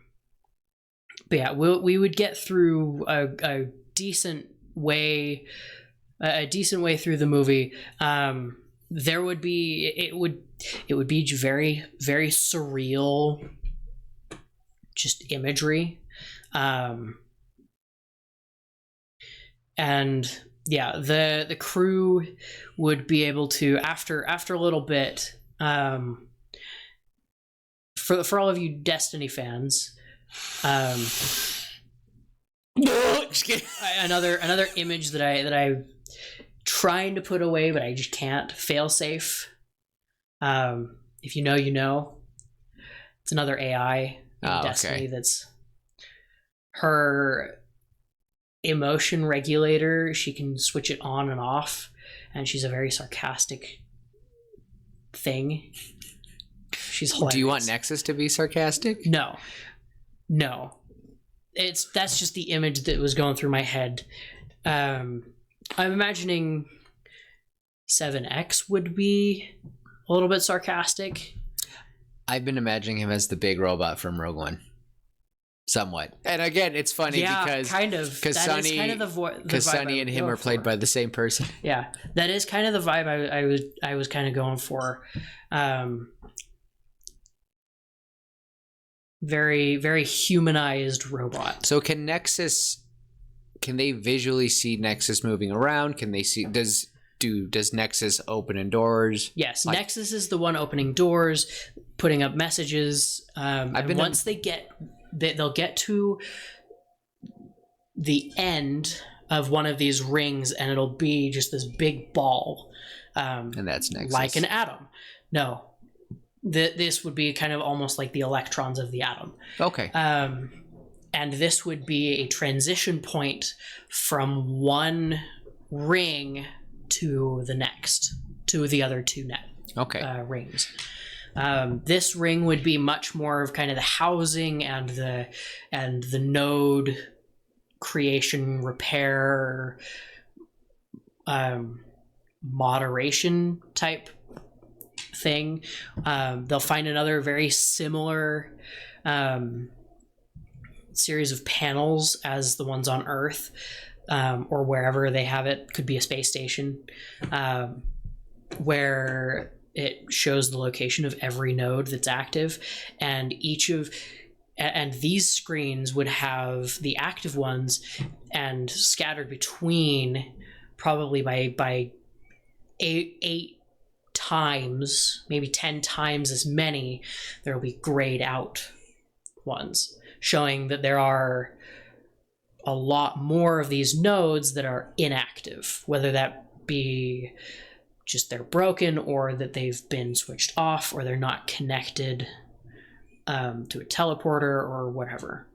yeah, we would get through a decent way through the movie. There would be it would be very, very surreal, just imagery, and yeah, the crew would be able to after a little bit, for all of you Destiny fans, another image that I'm trying to put away, but I just can't. Failsafe. If you know, you know. It's another AI in Destiny. That's her emotion regulator. She can switch it on and off, and she's a very sarcastic thing. She's hilarious. Do you want Nexus to be sarcastic? No. That's just the image that was going through my head. I'm imagining 7X would be a little bit sarcastic. I've been imagining him as the big robot from Rogue One. Somewhat. And again, it's funny because kind of. Because Sunny and him are played by the same person. Yeah, that is kind of the vibe I was kind of going for. Very, very humanized robot. So can they visually see Nexus moving around? Can they see, does Nexus open doors? Yes, Nexus is the one opening doors, putting up messages. Once they'll get to the end of one of these rings, and it'll be just this big ball. And that's Nexus. Like an atom. No. This would be kind of almost like the electrons of the atom. Okay. And this would be a transition point from one ring to the next, to the other two rings. This ring would be much more of kind of the housing and the node creation, repair, moderation type thing. They'll find another very similar series of panels as the ones on Earth, or wherever they have it. Could be a space station, where it shows the location of every node that's active, and these screens would have the active ones, and scattered between probably by eight times, maybe 10 times as many, there will be grayed out ones, showing that there are a lot more of these nodes that are inactive, whether that be just they're broken, or that they've been switched off, or they're not connected to a teleporter or whatever.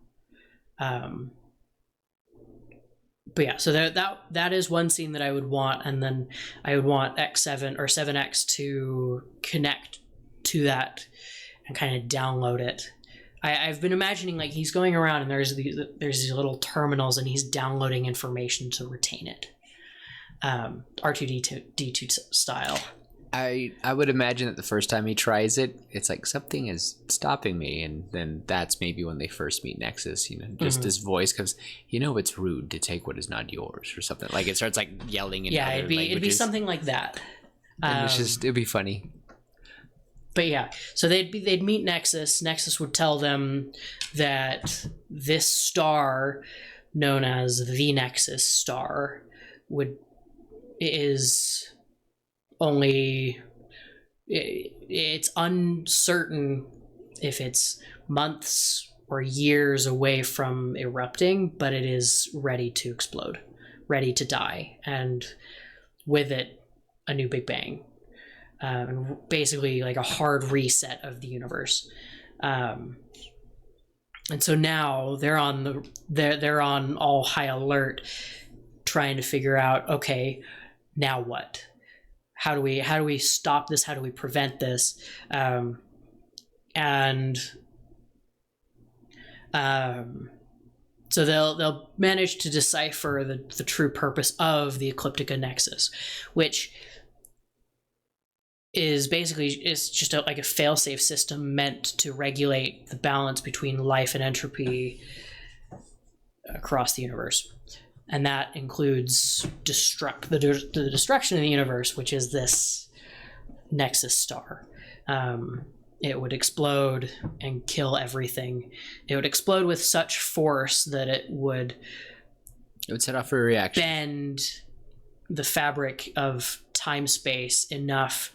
But yeah, so that is one scene that I would want, and then I would want X7 or 7X to connect to that and kind of download it. I've been imagining like he's going around and there's these little terminals, and he's downloading information to retain it, R2D2 style. I would imagine that the first time he tries it, it's like something is stopping me, and then that's maybe when they first meet Nexus. Just his voice comes. It's rude to take what is not yours, or something. Like it starts like yelling in other languages. It'd be something like that. And it'd be funny. But yeah, so they'd meet Nexus. Nexus would tell them that this star, known as the Nexus star, is only, it's uncertain if it's months or years away from erupting, but it is ready to explode, ready to die, and with it a new Big Bang, and basically like a hard reset of the universe. And so now they're on all high alert, trying to figure out, okay, now what? How do we stop this? How do we prevent this? So they'll manage to decipher the true purpose of the Ecliptica Nexus, which is just like a failsafe system meant to regulate the balance between life and entropy across the universe. And that includes the destruction of the universe, which is this Nexus star. It would explode and kill everything. It would explode with such force that it would set off a reaction, bend the fabric of time-space enough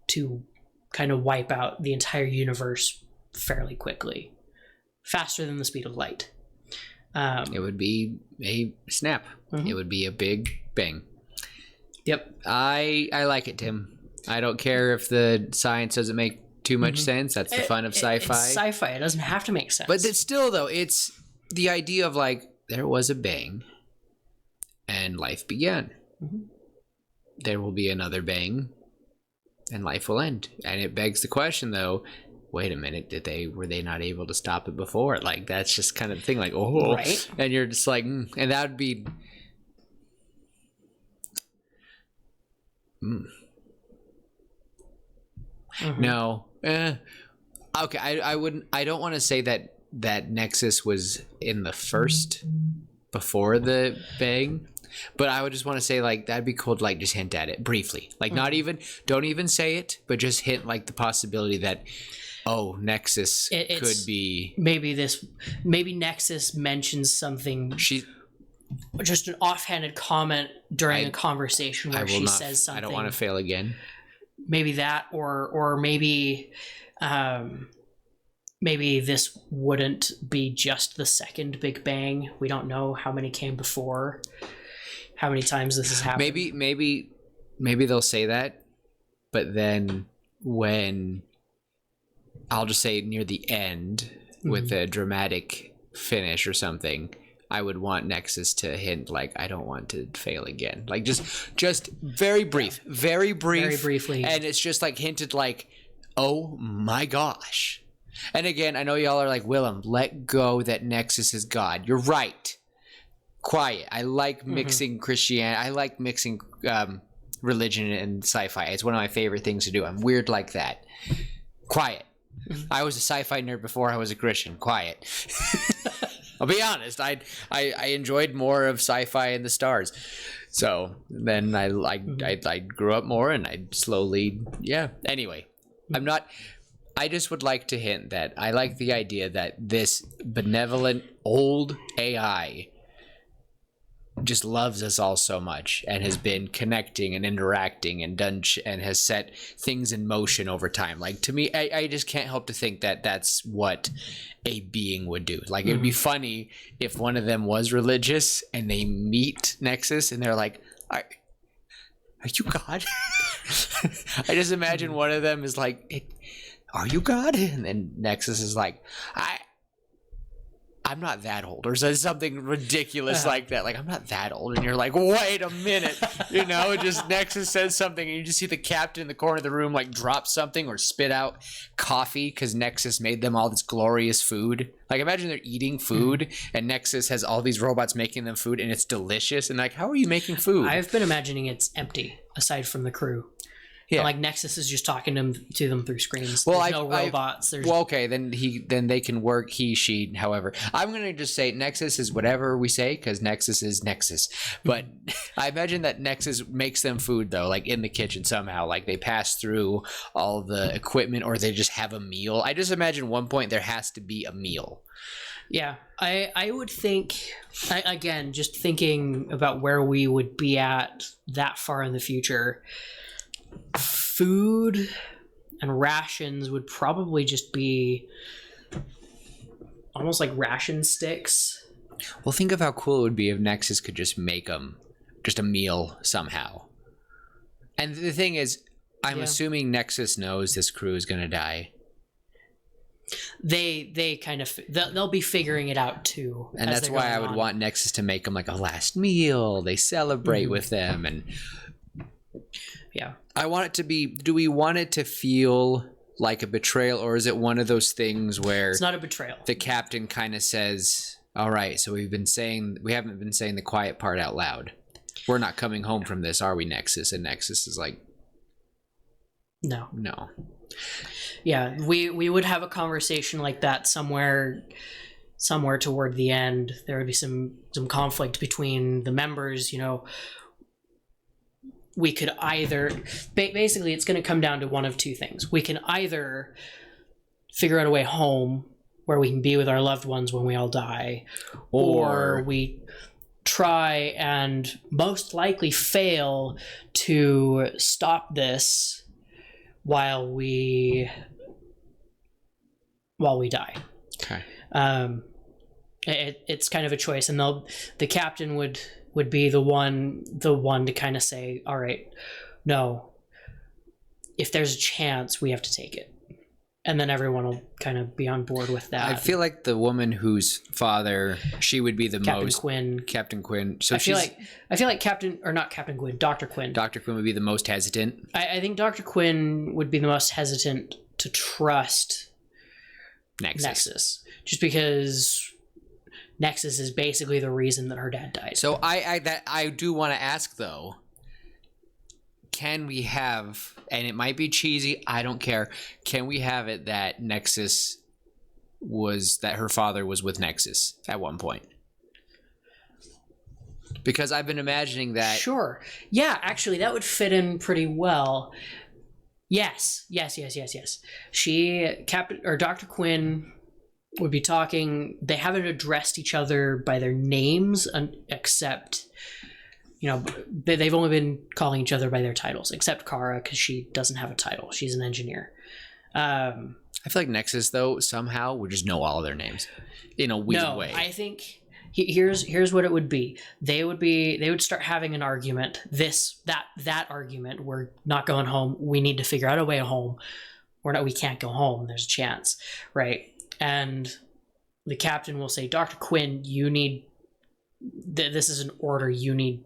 to kind of wipe out the entire universe fairly quickly, faster than the speed of light. It would be a snap. Mm-hmm. It would be a big bang. Yep. I like it, Tim. I don't care if the science doesn't make too much sense. That's the fun of sci-fi. It's sci-fi. It doesn't have to make sense. But it's still, though, it's the idea of like, there was a bang and life began. Mm-hmm. There will be another bang and life will end. And it begs the question, though, wait a minute, were they not able to stop it before? Like, that's just kind of the thing, like, oh, right. And you're just like, and that would be, Mm-hmm. No, okay. I don't want to say that Nexus was in the first before the bang, but I would just want to say like that'd be cool to like just hint at it briefly, like don't even say it, but just hint like the possibility that Nexus could be maybe Nexus mentions something. Just an offhanded comment during a conversation where she says something. I don't want to fail again. Maybe that, or maybe this wouldn't be just the second Big Bang. We don't know how many came before, how many times this has happened. Maybe they'll say that, but then when I'll just say near the end with a dramatic finish or something, I would want Nexus to hint like, I don't want to fail again. Like just very brief, very briefly. And it's just like hinted like, Oh my gosh. And again, I know y'all are like, Willem, let go that Nexus is God. You're right. Quiet. I like mixing Christianity. I like mixing religion and sci-fi. It's one of my favorite things to do. I'm weird like that. Quiet. I was a sci-fi nerd before I was a Christian. Quiet. I'll be honest. I enjoyed more of sci-fi and the stars. So then I grew up more, and I slowly, yeah. Anyway, I just would like to hint that I like the idea that this benevolent old AI just loves us all so much and has been connecting and interacting and and has set things in motion over time. Like, to me, I just can't help to think that that's what a being would do. Like, it would be funny if one of them was religious and they meet Nexus and they're like, are you God? I just imagine one of them is like, are you God? And then Nexus is like, I'm not that old, or something ridiculous like that. Like, I'm not that old. And you're like, wait a minute. Just Nexus says something, and you just see the captain in the corner of the room, like, drop something or spit out coffee because Nexus made them all this glorious food. Like, imagine they're eating food, and Nexus has all these robots making them food, and it's delicious. And like, how are you making food? I've been imagining it's empty, aside from the crew. Yeah, and like Nexus is just talking to them through screens. Well, there's no robots. Okay, then they can work she. However, I'm gonna just say Nexus is whatever we say because Nexus is Nexus. But I imagine that Nexus makes them food though, like in the kitchen somehow. Like they pass through all the equipment, or they just have a meal. I just imagine one point there has to be a meal. Yeah, I would think, again, just thinking about where we would be at that far in the future. Food and rations would probably just be almost like ration sticks. Well, think of how cool it would be if Nexus could just make them just a meal somehow. And the thing is, I'm assuming Nexus knows this crew is going to die. They kind of, they'll be figuring it out too. And that's why I would want Nexus to make them like a last meal. They celebrate with them, and yeah. I want it to be, do we want it to feel like a betrayal, or is it one of those things where it's not a betrayal? The captain kind of says, all right, so we haven't been saying the quiet part out loud. We're not coming home from this, are we, Nexus? And Nexus is like, no. Yeah, we would have a conversation like that somewhere toward the end. There would be some conflict between the members, we could either, basically it's going to come down to one of two things. We can either figure out a way home where we can be with our loved ones when we all die, or we try and most likely fail to stop this while we die. Okay. It's kind of a choice, and the captain would be the one to kind of say, all right, no, if there's a chance, we have to take it. And then everyone will kind of be on board with that. I feel like the woman whose father, she would be the most... Captain Quinn. So I feel like Dr. Quinn. Dr. Quinn would be the most hesitant. I think Dr. Quinn would be the most hesitant to trust Nexus. Just because Nexus is basically the reason that her dad died. So I do want to ask though, can we have, and it might be cheesy, I don't care, can we have it that her father was with Nexus at one point? Because I've been imagining that. Sure. Yeah, actually that would fit in pretty well. Yes. Dr. Quinn would be talking. They haven't addressed each other by their names, except, they've only been calling each other by their titles, except Kara, because she doesn't have a title. She's an engineer. I feel like Nexus, though, somehow would just know all of their names in a weird way. I think here's what it would be. They would start having an argument. That argument. We're not going home. We need to figure out a way home. We can't go home. There's a chance, right? And the captain will say, Dr. Quinn, you need, this is an order, you need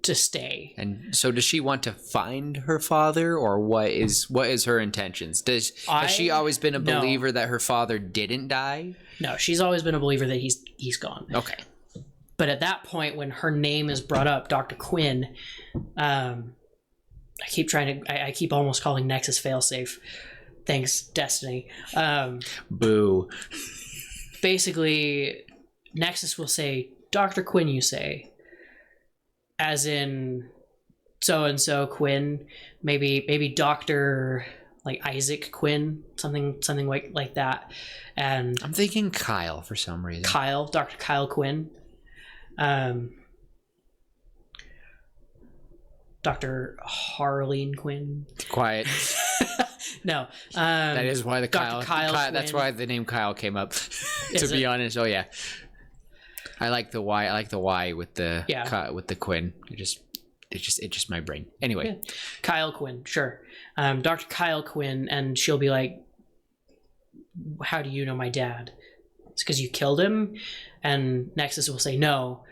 to stay. And so does she want to find her father, or what is her intentions? Has she always been a believer that her father didn't die? No, she's always been a believer that he's gone. Okay. But at that point, when her name is brought up, Dr. Quinn, I keep almost calling Nexus failsafe. Thanks, Destiny. Boo. Basically, Nexus will say, Dr. Quinn, you say, as in so-and-so Quinn, maybe Dr. like Isaac Quinn, something like that. And I'm thinking Kyle for some reason. Dr. Kyle Quinn. Dr. Harleen Quinn. Quiet. No. That is why the Kyle that's why the name Kyle came up. To be honest. Oh yeah. I like the Y. I like the Y with the with the Quinn. It's just my brain. Anyway. Yeah. Kyle Quinn, sure. Dr. Kyle Quinn, and she'll be like, how do you know my dad? It's because you killed him? And Nexus will say, no,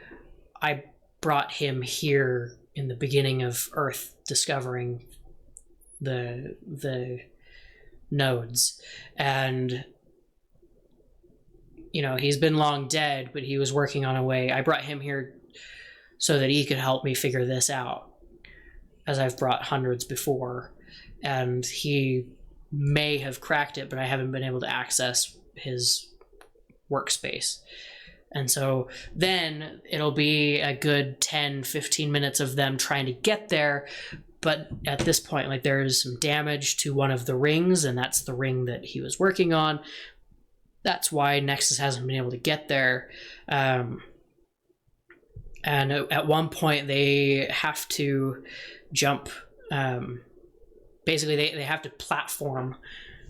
I brought him here in the beginning of Earth discovering the nodes. And, you know, he's been long dead, but he was working on a way. I brought him here so that he could help me figure this out, as I've brought hundreds before. And he may have cracked it, but I haven't been able to access his workspace. And so then it'll be a good 10-15 minutes of them trying to get there. But at this point, like, there's some damage to one of the rings, and that's the ring that he was working on. That's why Nexus hasn't been able to get there. And at one point, they have to jump. Basically, they have to platform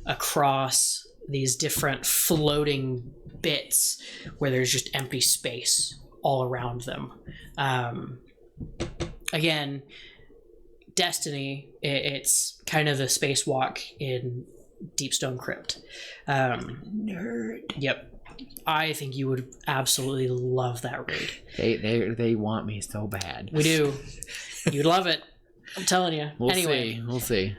across these different floating bits where there's just empty space all around them. Again, Destiny, it's kind of the spacewalk in Deepstone Crypt. Nerd. Yep. I think you would absolutely love that raid. They want me so bad. We do. You'd love it. I'm telling you. We'll see.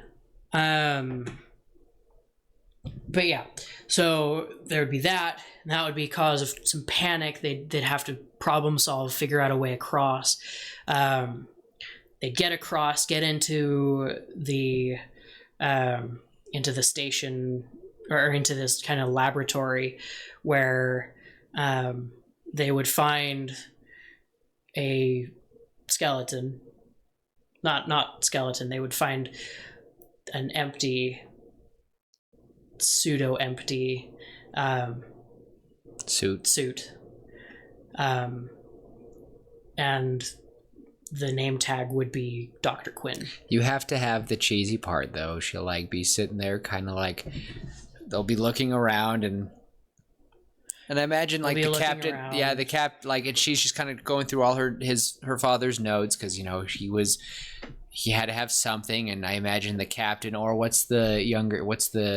But yeah, so there would be that, and that would be cause of some panic. They'd have to problem solve, figure out a way across. They'd get across, get into the station, or into this kind of laboratory where they would find a skeleton. Not skeleton. They would find an empty, pseudo-empty suit. And the name tag would be Dr. Quinn. You have to have the cheesy part, though. She'll like be sitting there, kind of like they'll be looking around, and I imagine like the captain, like, and she's just kind of going through all her father's notes, because you know he had to have something, and I imagine the captain, or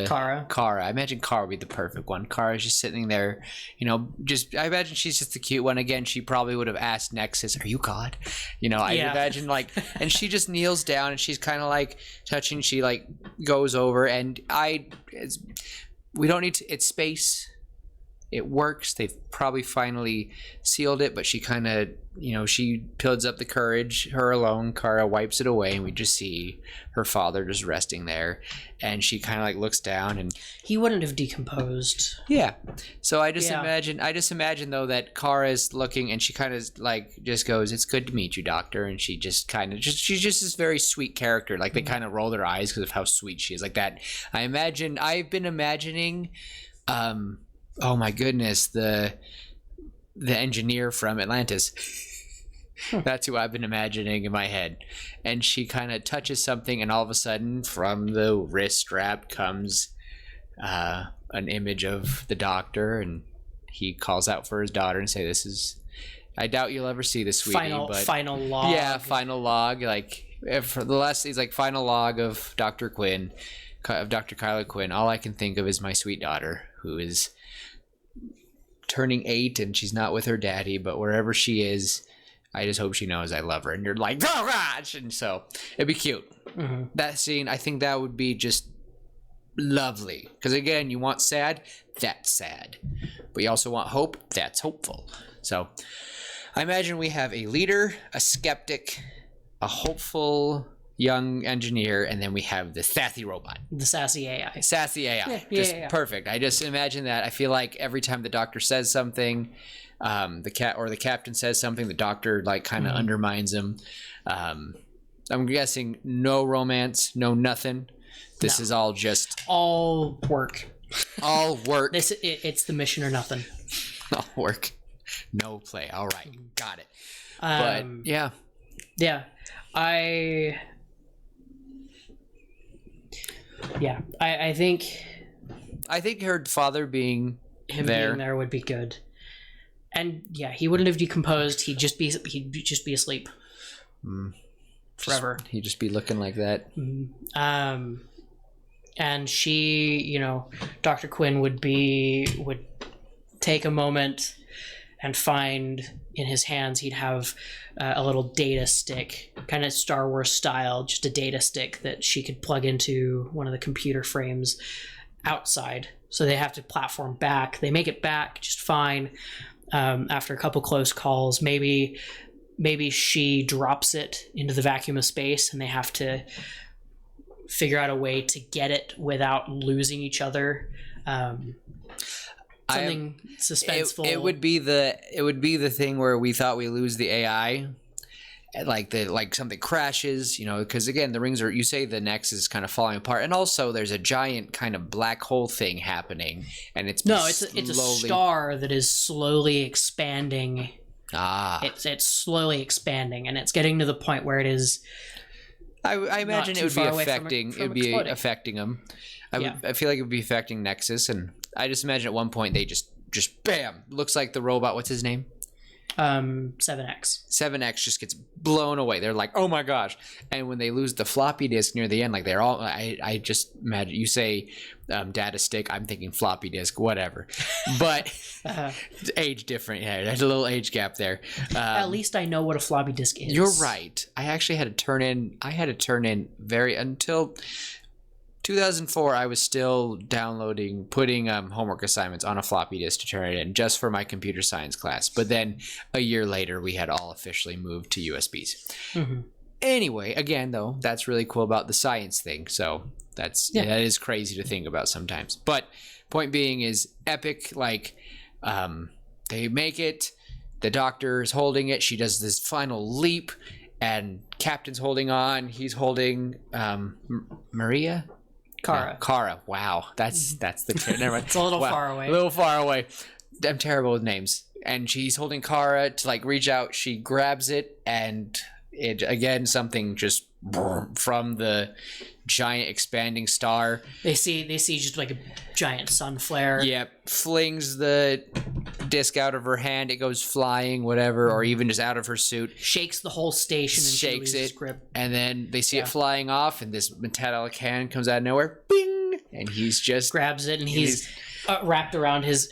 Kara. I imagine Kara would be the perfect one. Kara's just sitting there, you know, I imagine she's just the cute one. Again, she probably would have asked Nexus, "Are you God?" You know, I imagine like, and she just kneels down and she's kind of like touching. She like goes over, and we don't need to. It's space. It works. They've probably finally sealed it, but she kind of, you know, she builds up the courage, her alone. Kara wipes it away, and we just see her father just resting there, and she kind of like looks down, and he wouldn't have decomposed. Yeah. So I just imagine though that Kara's looking, and she kind of like just goes, "It's good to meet you, Doctor," and she just kind of she's just this very sweet character. Like they kind of roll their eyes because of how sweet she is. Like that. I've been imagining. Oh my goodness, the engineer from Atlantis. That's who I've been imagining in my head. And she kind of touches something, and all of a sudden from the wrist strap comes an image of the Doctor, and he calls out for his daughter and say, "This is, I doubt you'll ever see this, sweetie." Final log. Yeah, final log. Like for the last, he's like, final log of Dr. Quinn, of Dr. Kylo Quinn. All I can think of is my sweet daughter, who is turning 8, and she's not with her daddy, but wherever she is, I just hope she knows I love her. And you're like, oh gosh. And so it'd be cute. Mhm. That scene, I think that would be just lovely. Because again, you want sad, that's sad. But you also want hope, that's hopeful. So I imagine we have a leader, a skeptic, a hopeful young engineer, and then we have the sassy robot. The sassy AI. Sassy AI. Yeah. Perfect. I just imagine that. I feel like every time the doctor says something, the captain says something, the doctor like kind of undermines him. I'm guessing no romance, no nothing. This is all just all work. all work. It's the mission or nothing. All work, no play. All right, got it. But yeah, I think her father being him being there would be good. And yeah, he wouldn't have decomposed. He'd just be asleep forever. He'd just be looking like that. And she, Dr. Quinn would take a moment and find in his hands he'd have a little data stick, kind of Star Wars style, just a data stick that she could plug into one of the computer frames outside. So they have to platform back. They make it back just fine. After a couple close calls, maybe she drops it into the vacuum of space and they have to figure out a way to get it without losing each other. Something suspenseful. It would be the thing where we thought we lose the AI, like something crashes, because again the rings are, you say the nexus is kind of falling apart, and also there's a giant kind of black hole thing happening, and it's a star that is slowly expanding. It's slowly expanding, and it's getting to the point where it is. I imagine it would be affecting them. I feel like it would be affecting Nexus, and I just imagine at one point they just bam, looks like the robot. What's his name? 7X. 7X just gets blown away. They're like, oh my gosh. And when they lose the floppy disk near the end, like they're all, I just imagine, you say data stick, I'm thinking floppy disk, whatever. But age different. Yeah, there's a little age gap there. At least I know what a floppy disk is. You're right. I actually had to turn in until 2004, I was still putting homework assignments on a floppy disk to turn it in just for my computer science class. But then a year later, we had all officially moved to USBs. Mm-hmm. Anyway, again, though, that's really cool about the science thing. So that is crazy to think about sometimes. But point being is epic. Like they make it. The doctor is holding it. She does this final leap, and Captain's holding on. He's holding Maria. Kara. Wow. That's the term. Never mind. It's a little far away. A little far away. I'm terrible with names. And she's holding Kara to like reach out. She grabs it, and it again something just from the giant expanding star. They see just like a giant sun flare. Yep. Flings the disc out of her hand. It goes flying, whatever, or even just out of her suit. Shakes the whole station and shakes it. Grip. And then they see it flying off, and this metallic hand comes out of nowhere. Bing! And he's just grabs it, and he's wrapped around his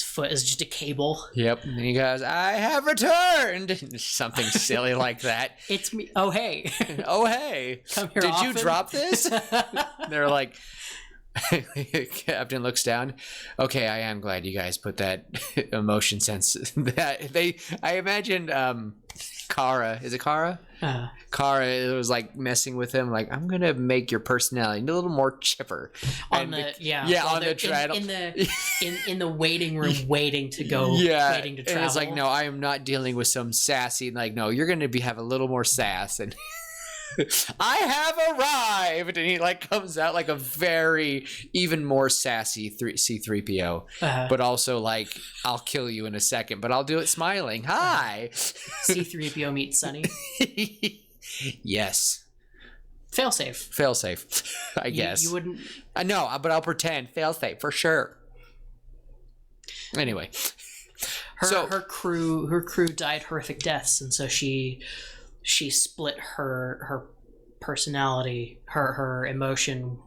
foot is just a cable. Yep. And he goes, "I have returned." Something silly like that. It's me. Oh hey. Oh hey. Come here. Did often? You drop this? They're like. Captain looks down. Okay, I am glad you guys put that emotion sense. I imagined Kara. Is it Kara? Kara was like messing with him, like, I'm gonna make your personality a little more chipper. On the treadmill in the waiting room, waiting to go, waiting to travel. And it's like, no, I am not dealing with some sassy. Like, no, you're gonna have a little more sass and. I have arrived, and he like comes out like a very even more sassy C-3PO, but also like, I'll kill you in a second, but I'll do it smiling. Hi. C-3PO meets Sonny. Yes. Failsafe. I guess you wouldn't. I know, but I'll pretend failsafe for sure. Anyway, her crew died horrific deaths, and so she split her personality, her emotion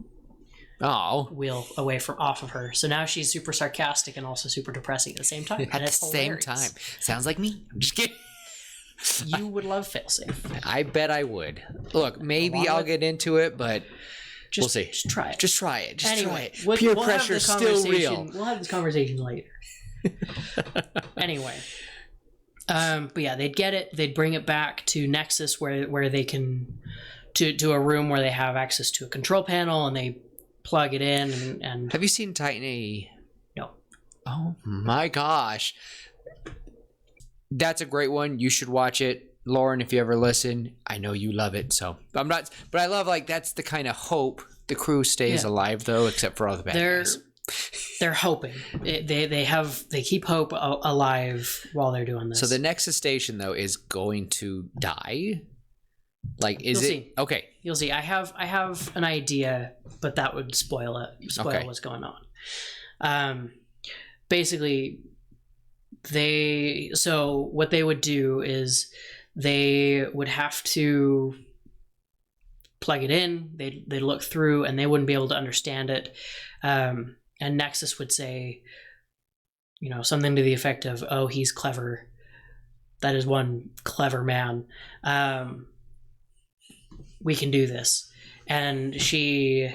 wheel off of her. So now she's super sarcastic and also super depressing at the same time. At the same time. Sounds like me. I'm just kidding. You would love failsafe. I bet I would. Look, maybe Along I'll with- get into it, but we'll see. Just try it. Just try it. Just try Anyway, it. Peer we'll pressure have is the still real. conversation- We'll have this conversation later. Anyway. But yeah, they'd get it. They'd bring it back to Nexus where they can... To a room where they have access to a control panel, and they plug it in and Have you seen Titan AE? no. Oh my gosh. That's a great one. You should watch it. Lauren, if you ever listen, I know you love it. So I'm not, but I love that's the kind of hope the crew stays alive though, except for all the bad guys. They're hoping. They keep hope alive while they're doing this. So the Nexus station though is going to die. Like, is You'll it see. okay? You'll see. I have an idea, but that would spoil it. Spoil what's going on. Basically, what they would do is they would have to plug it in. They'd look through, and they wouldn't be able to understand it. And Nexus would say, something to the effect of, "Oh, he's clever. That is one clever man. We can do this." And she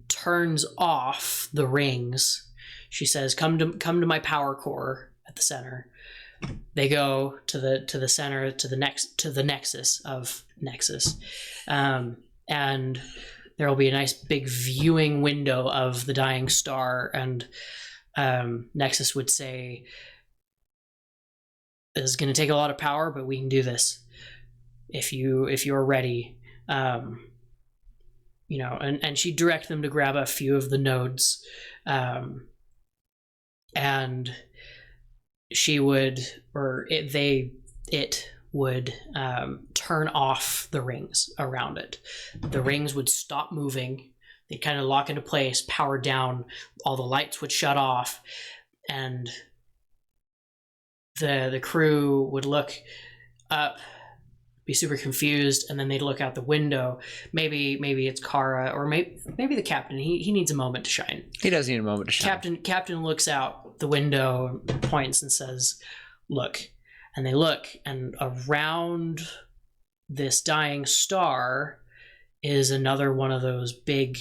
turns off the rings. She says, "Come to my power core at the center." They go to the center, to the nexus of Nexus, and there will be a nice big viewing window of the dying star. And Nexus would say, "This is going to take a lot of power, but we can do this if you're ready." And she'd direct them to grab a few of the nodes, and she would, it would turn off the rings around it. The rings would stop moving. They'd kind of lock into place, power down, all the lights would shut off, and the crew would look up, be super confused, and then they'd look out the window. Maybe it's Kara, or maybe the captain. He needs a moment to shine. He does need a moment to shine. Captain looks out the window, points, and says, "Look." And they look, and around this dying star is another one of those big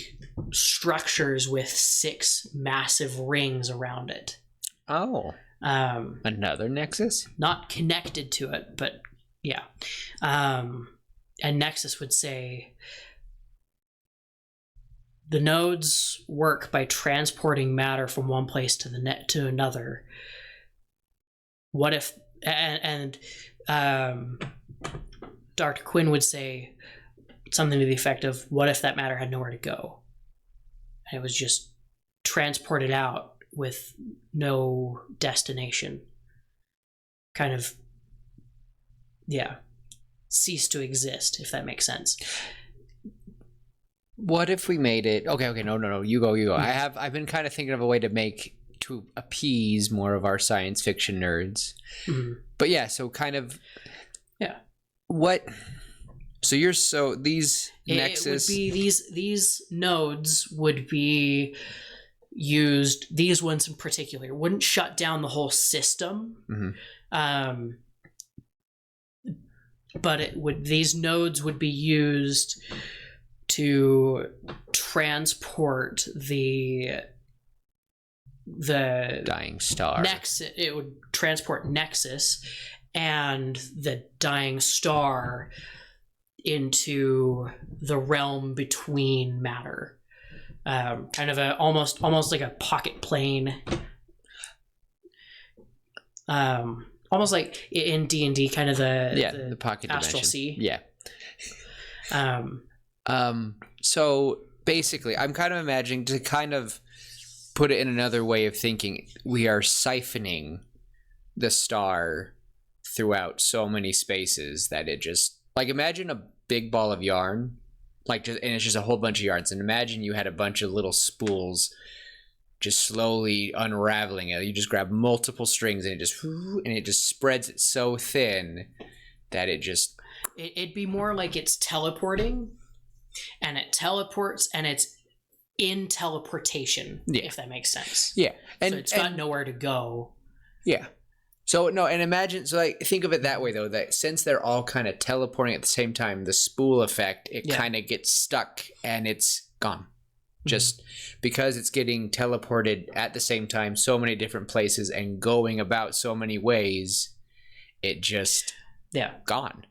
structures with 6 massive rings around it. Oh. Another Nexus? Not connected to it, but yeah. And Nexus would say, "The nodes work by transporting matter from one place to another. What if..." And Dr. Quinn would say something to the effect of, "What if that matter had nowhere to go? And it was just transported out with no destination. Kind of, cease to exist," if that makes sense. What if we made it... Okay, no, you go. I've been kind of thinking of a way to appease more of our science fiction nerds. Mm-hmm. But yeah, so kind of... Yeah. What... So these Nexus... It would be these nodes would be used, these ones in particular, wouldn't shut down the whole system. Mm-hmm. But these nodes would be used to transport the dying star. Nexus. It would transport Nexus and the dying star into the realm between matter. Kind of almost like a pocket plane. Almost like in D&D, kind of the pocket astral dimension. sea. Yeah. So basically, I'm kind of imagining, to kind of put it in another way of thinking, we are siphoning the star throughout so many spaces that it just, like, imagine a big ball of yarn, and it's just a whole bunch of yarns, and imagine you had a bunch of little spools just slowly unraveling it. You just grab multiple strings and it just spreads it so thin that it just... It'd be more like it's teleporting, and it teleports, and it's in teleportation, if that makes sense. Yeah. So it's got nowhere to go. Yeah. So no, and imagine, so like think of it that way though, that since they're all kind of teleporting at the same time, the spool effect, it kind of gets stuck and it's gone. Just because it's getting teleported at the same time, so many different places and going about so many ways, it just gone.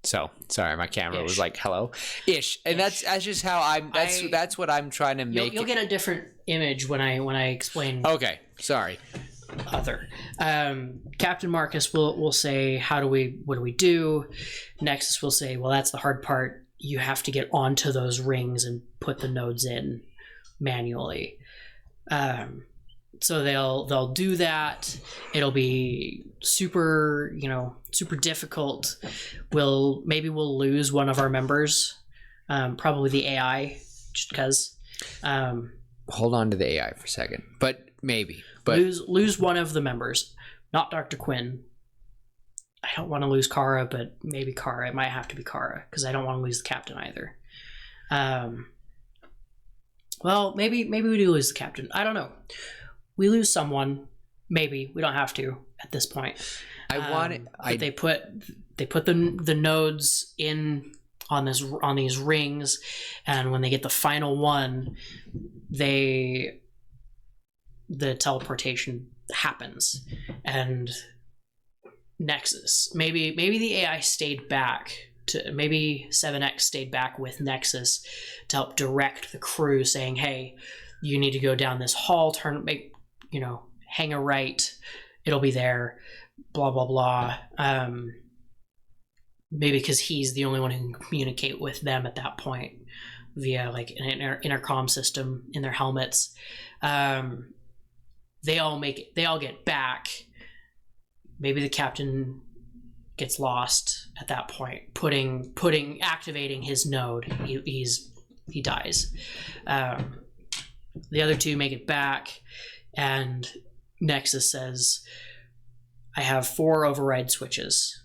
So sorry, my camera was like hello ish, and that's just how that's what I'm trying to make. You'll get a different image when I explain. Okay, sorry. Other Captain Marcus will say, what do we do? Nexus will say, well, that's the hard part. You have to get onto those rings and put the nodes in manually. So they'll do that. It'll be super difficult. We'll lose one of our members, probably the AI, just because. Hold on to the AI for a second, but maybe. But lose one of the members, not Dr. Quinn. I don't want to lose Kara, but maybe Kara. It might have to be Kara because I don't want to lose the captain either. Well, maybe we do lose the captain. I don't know. We lose someone. Maybe we don't have to at this point. They put the nodes in on these rings, and when they get the final one, the teleportation happens, and Nexus. Maybe the AI stayed back maybe 7X stayed back with Nexus to help direct the crew, saying, "Hey, you need to go down this hall, hang a right, it'll be there, blah blah blah." Maybe because he's the only one who can communicate with them at that point via like an intercom system in their helmets. They all get back. Maybe the captain gets lost at that point. Activating his node, he dies. The other two make it back, and Nexus says, "I have 4 override switches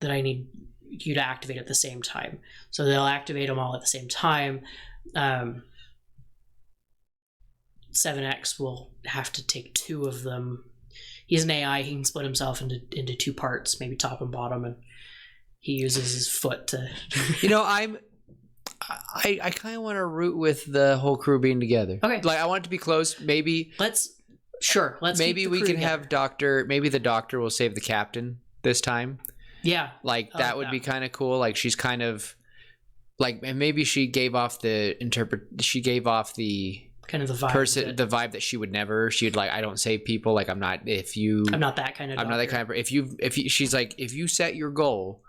that I need you to activate at the same time." So they'll activate them all at the same time. 7X will have to take 2 of them. He's an AI. He can split himself into 2 parts, maybe top and bottom, and he uses his foot to. I kind of want to root with the whole crew being together. Okay, like I want it to be close. Maybe let's. Maybe we can have Doctor. Maybe the Doctor will save the captain this time. Yeah, like that would be kind of cool. Like she's kind of like, and maybe she gave off the kind of the vibe the vibe that she'd like, I don't save people, like I'm not that kind of doctor. If you she's like, if you set your goal,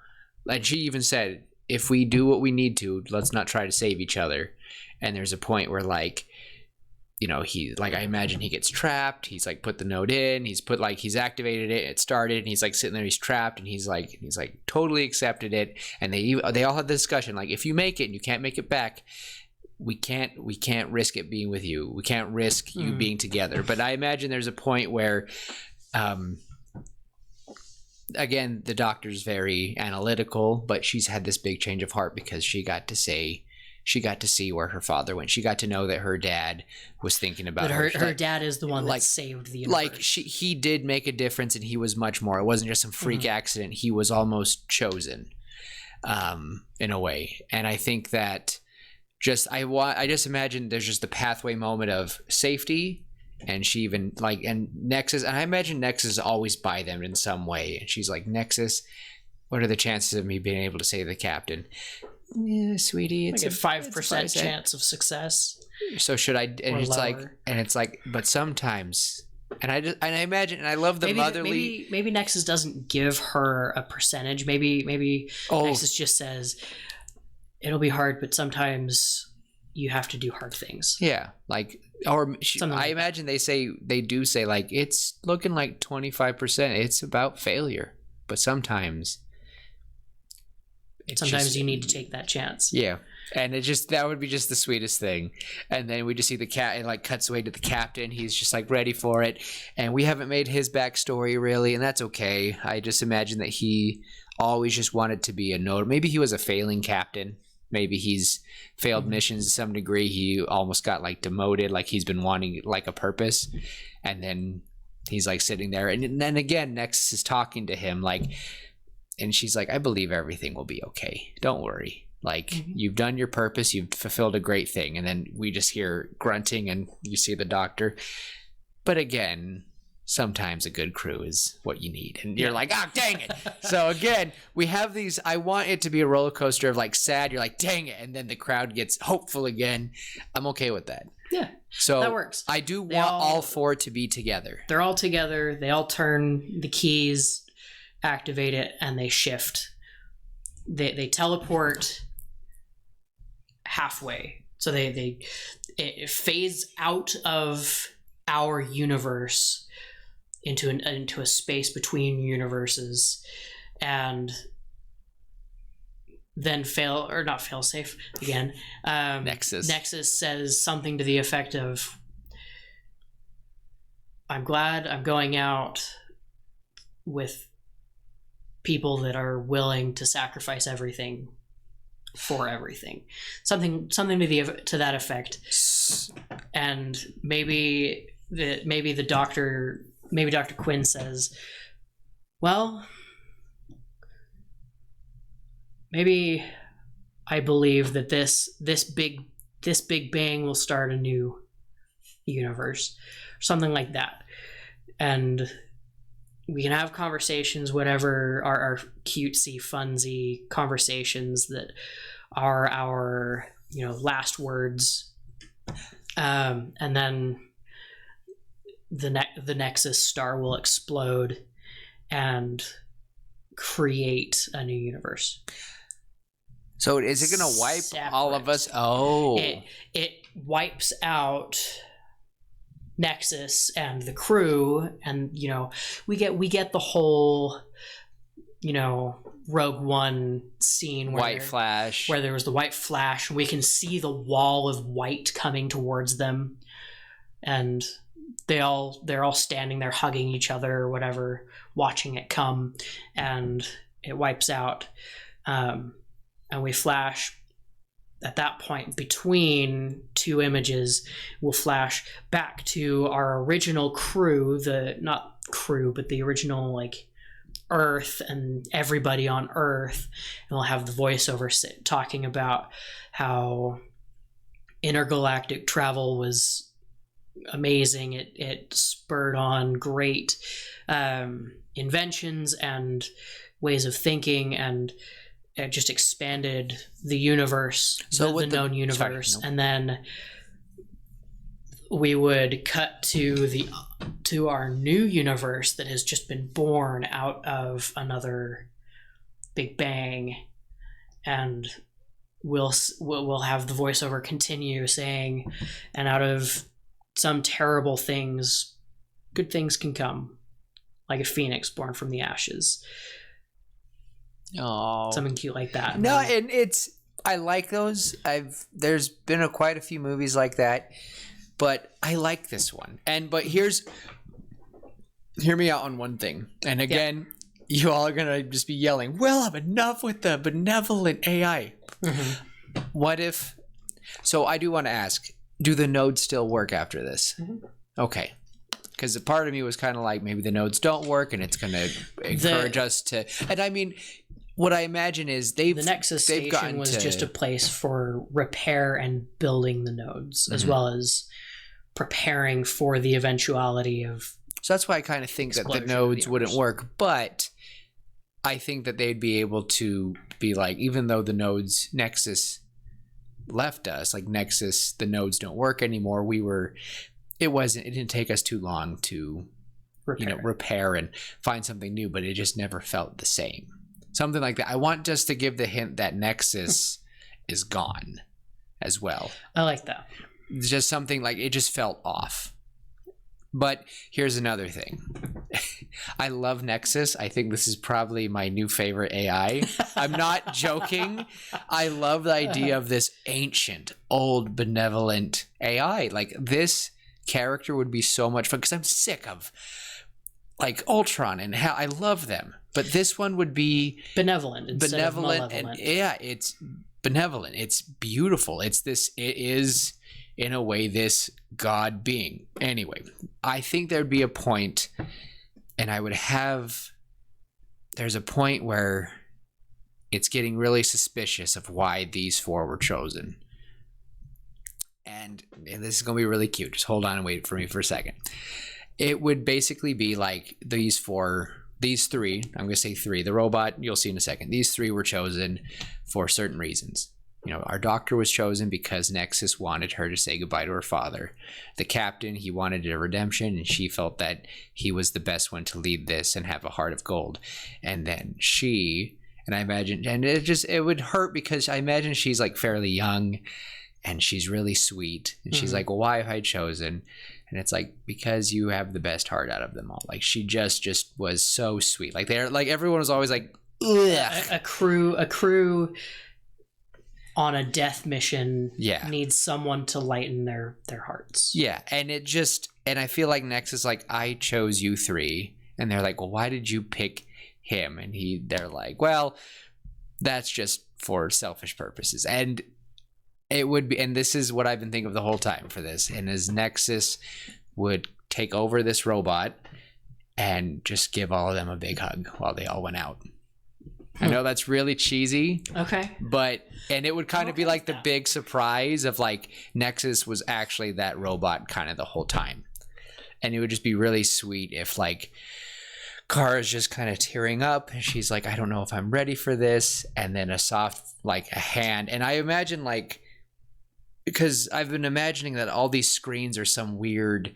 and she even said, if we do what we need to, let's not try to save each other. And there's a point where like, he, like, I imagine he gets trapped. He's like put the node in, he's activated it, it started, and he's like sitting there, he's trapped, and he's like totally accepted it. And they all had the discussion, like, if you make it and you can't make it back, we can't risk it being with you. We can't risk you being together. But I imagine there's a point where, again, the Doctor's very analytical, but she's had this big change of heart because she got to see where her father went. She got to know that her dad was thinking about her. Her dad is the one that saved the universe. Like he did make a difference, and he was much more. It wasn't just some freak accident. He was almost chosen, in a way. And I think that I just imagine there's just the pathway moment of safety, and she even and Nexus, and I imagine Nexus is always by them in some way, and she's like, "Nexus, what are the chances of me being able to save the captain?" "Yeah, sweetie, it's like a 5% chance of success. So should I?" And it's like, but sometimes, and I imagine, and I love the motherly. Maybe Nexus doesn't give her a percentage. Maybe Nexus just says, "It'll be hard, but sometimes you have to do hard things." Yeah, I imagine they do say like, it's looking like 25%. It's about failure, but sometimes you need to take that chance. Yeah, and that would be just the sweetest thing. And then we just see the cat, and like cuts away to the captain. He's just like ready for it, and we haven't made his backstory really, and that's okay. I just imagine that he always just wanted to be a node. Maybe he was a failing captain. Maybe he's failed missions to some degree. He almost got like demoted, like he's been wanting like a purpose, and then he's like sitting there, and then again Nexus is talking to him like, and she's like, I believe everything will be okay, don't worry, like you've done your purpose, you've fulfilled a great thing. And then we just hear grunting and you see the doctor. But again, sometimes a good crew is what you need, and you're like, oh dang it. So again, we have these, I want it to be a roller coaster of like sad, you're like dang it, and then the crowd gets hopeful again. I'm okay with that. Yeah, so that works. I do want all four to be together. They're all together, they all turn the keys, activate it, and they shift. They teleport halfway, so it phase out of our universe into a space between universes, and then fail safe again. Nexus says something to the effect of, I'm glad I'm going out with people that are willing to sacrifice everything for everything. Something to that effect. And maybe Dr. Quinn says, well, maybe I believe that this big bang will start a new universe, something like that. And we can have conversations, whatever our cutesy, funsy conversations that are our, last words. And then the Nexus star will explode and create a new universe. So is it going to wipe all of us? Oh. It wipes out Nexus and the crew, and we get the whole Rogue One scene where there was the white flash, and we can see the wall of white coming towards them, and they're all standing there hugging each other or whatever, watching it come, and it wipes out, and we flash. At that point, between two images, we'll flash back to our original crew, not crew, but the original Earth and everybody on Earth, and we'll have the voiceover talking about how intergalactic travel was amazing. It spurred on great inventions and ways of thinking, and it just expanded the universe, the known universe. And then we would cut to our new universe that has just been born out of another big bang, and we'll have the voiceover continue saying, and out of some terrible things, good things can come, like a phoenix born from the ashes. Oh, something cute like that. No, and I like those. There's been quite a few movies like that, but I like this one. But hear me out on one thing. And again, you all are gonna just be yelling, "Well, enough with the benevolent AI." Mm-hmm. What if? So I do want to ask: do the nodes still work after this? Mm-hmm. Okay. Because a part of me was kind of like, maybe the nodes don't work, and it's going to encourage us to. And I mean, what I imagine is the Nexus station was just a place for repair and building the nodes, as well as preparing for the eventuality of. So that's why I kind of think that the nodes wouldn't work, but I think that they'd be able to be like, even though the nodes Nexus left us, like Nexus, the nodes don't work anymore. It didn't take us too long to repair and find something new, but it just never felt the same. Something like that. I want just to give the hint that Nexus is gone as well. I like that. It's just something like it just felt off. But here's another thing. I love Nexus. I think this is probably my new favorite AI. I'm not joking. I love the idea of this ancient, old, benevolent AI. Like this character would be so much fun, because I'm sick of Ultron and how I love them, but this one would be benevolent and it's benevolent, it's beautiful, it is in a way this god being. Anyway, I think there'd be a point, and there's a point where it's getting really suspicious of why these 4 were chosen. And this is going to be really cute. Just hold on and wait for me for a second. It would basically be like these 3, I'm going to say 3, the robot, you'll see in a second. These 3 were chosen for certain reasons. Our doctor was chosen because Nexus wanted her to say goodbye to her father. The captain, he wanted a redemption, and she felt that he was the best one to lead this and have a heart of gold. And then she, and I imagine, and it would hurt because I imagine she's like fairly young and she's really sweet. And she's like, well, why have I chosen? And it's like, because you have the best heart out of them all. Like, she just was so sweet. Like, everyone was always like, ugh. A crew on a death mission needs someone to lighten their hearts. Yeah, and I feel like Nexus, like, I chose you 3, and they're like, well, why did you pick him? And they're like, well, that's just for selfish purposes. And it would be, and this is what I've been thinking of the whole time for this, and as Nexus would take over this robot and just give all of them a big hug while they all went out. I know that's really cheesy. Okay. And it would kind of be like the big surprise of like Nexus was actually that robot kind of the whole time. And it would just be really sweet if like Kara's just kind of tearing up and she's like, I don't know if I'm ready for this. And then a soft, like a hand. And I imagine like, because I've been imagining that all these screens are some weird,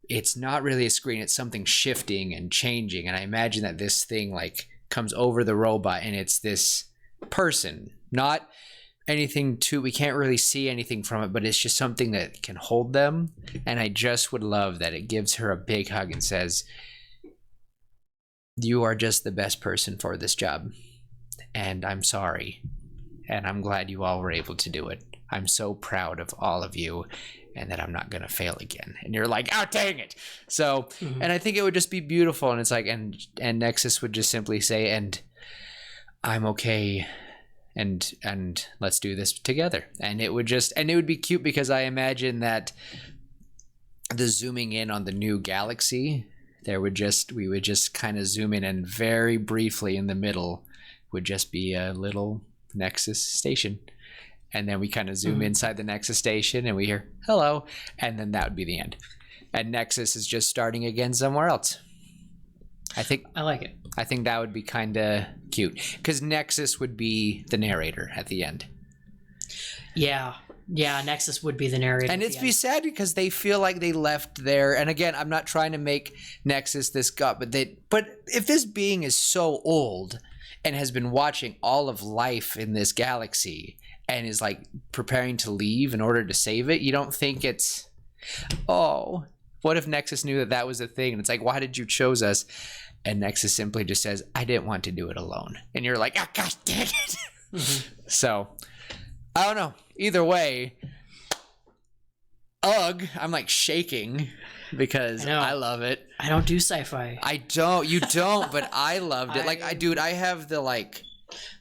it's not really a screen, it's something shifting and changing. And I imagine that this thing like comes over the robot and it's this person, not anything we can't really see anything from it, but it's just something that can hold them. And I just would love that it gives her a big hug and says, you are just the best person for this job. And I'm sorry. And I'm glad you all were able to do it. I'm so proud of all of you and that I'm not going to fail again. And you're like, oh, dang it. So, and I think it would just be beautiful. And it's like, and Nexus would just simply say, and I'm okay. And let's do this together. And it would be cute because I imagine that the zooming in on the new galaxy, we would just kind of zoom in and very briefly in the middle would just be a little Nexus station. And then we kind of zoom inside the Nexus station and we hear hello, and then that would be the end. And Nexus is just starting again somewhere else. I like it. I think that would be kind of cute because Nexus would be the narrator at the end. Yeah, Nexus would be the narrator. And it'd be sad because they feel like they left there. And again, I'm not trying to make Nexus this gut, but if this being is so old and has been watching all of life in this galaxy and is like preparing to leave in order to save it, you don't think it's, oh, what if Nexus knew that was a thing? And it's like, why did you choose us? And Nexus simply just says, I didn't want to do it alone. And you're like, oh, gosh, dang it. So, I don't know. Either way, I'm like shaking because I love it. I don't do sci-fi. You don't, but I loved it. Like, I have the like.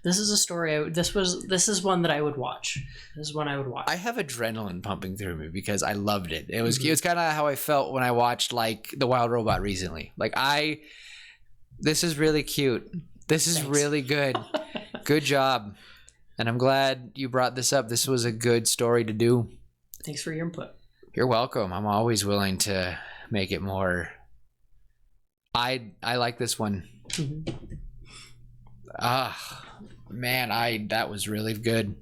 This is a story. This is one that I would watch. This is one I would watch. I have adrenaline pumping through me because I loved it. It was kind of how I felt when I watched like The Wild Robot recently. Like this is really cute. This is really good. Good job. And I'm glad you brought this up. This was a good story to do. Thanks for your input. You're welcome. I'm always willing to make it more. I like this one. Man, that was really good.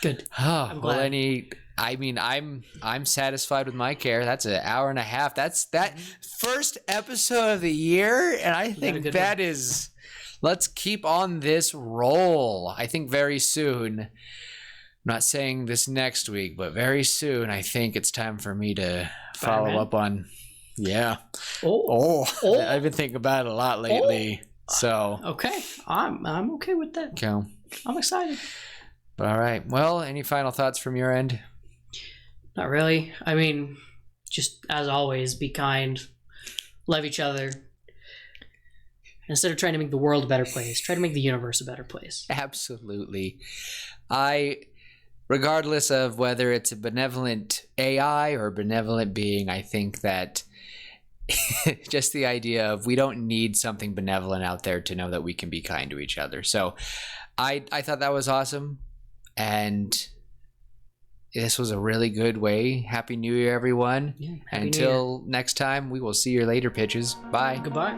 Good. I'm glad. Well, I'm satisfied with my care. That's an hour and a half. That's that first episode of the year, and I think that is. Let's keep on this roll. I think very soon. I'm not saying this next week, but very soon, I think it's time for me to follow up on. Yeah. Oh. I've been thinking about it a lot lately. So. Okay. I'm okay with that. Okay. I'm excited. All right. Well, any final thoughts from your end? Not really. I mean, just as always, be kind, love each other. Instead of trying to make the world a better place, try to make the universe a better place. Absolutely. regardless of whether it's a benevolent AI or a benevolent being, I think that just the idea of we don't need something benevolent out there to know that we can be kind to each other. So I thought that was awesome. And this was a really good way. Happy New Year, everyone. Yeah, Until next time, we will see your later pitches. Bye. Goodbye.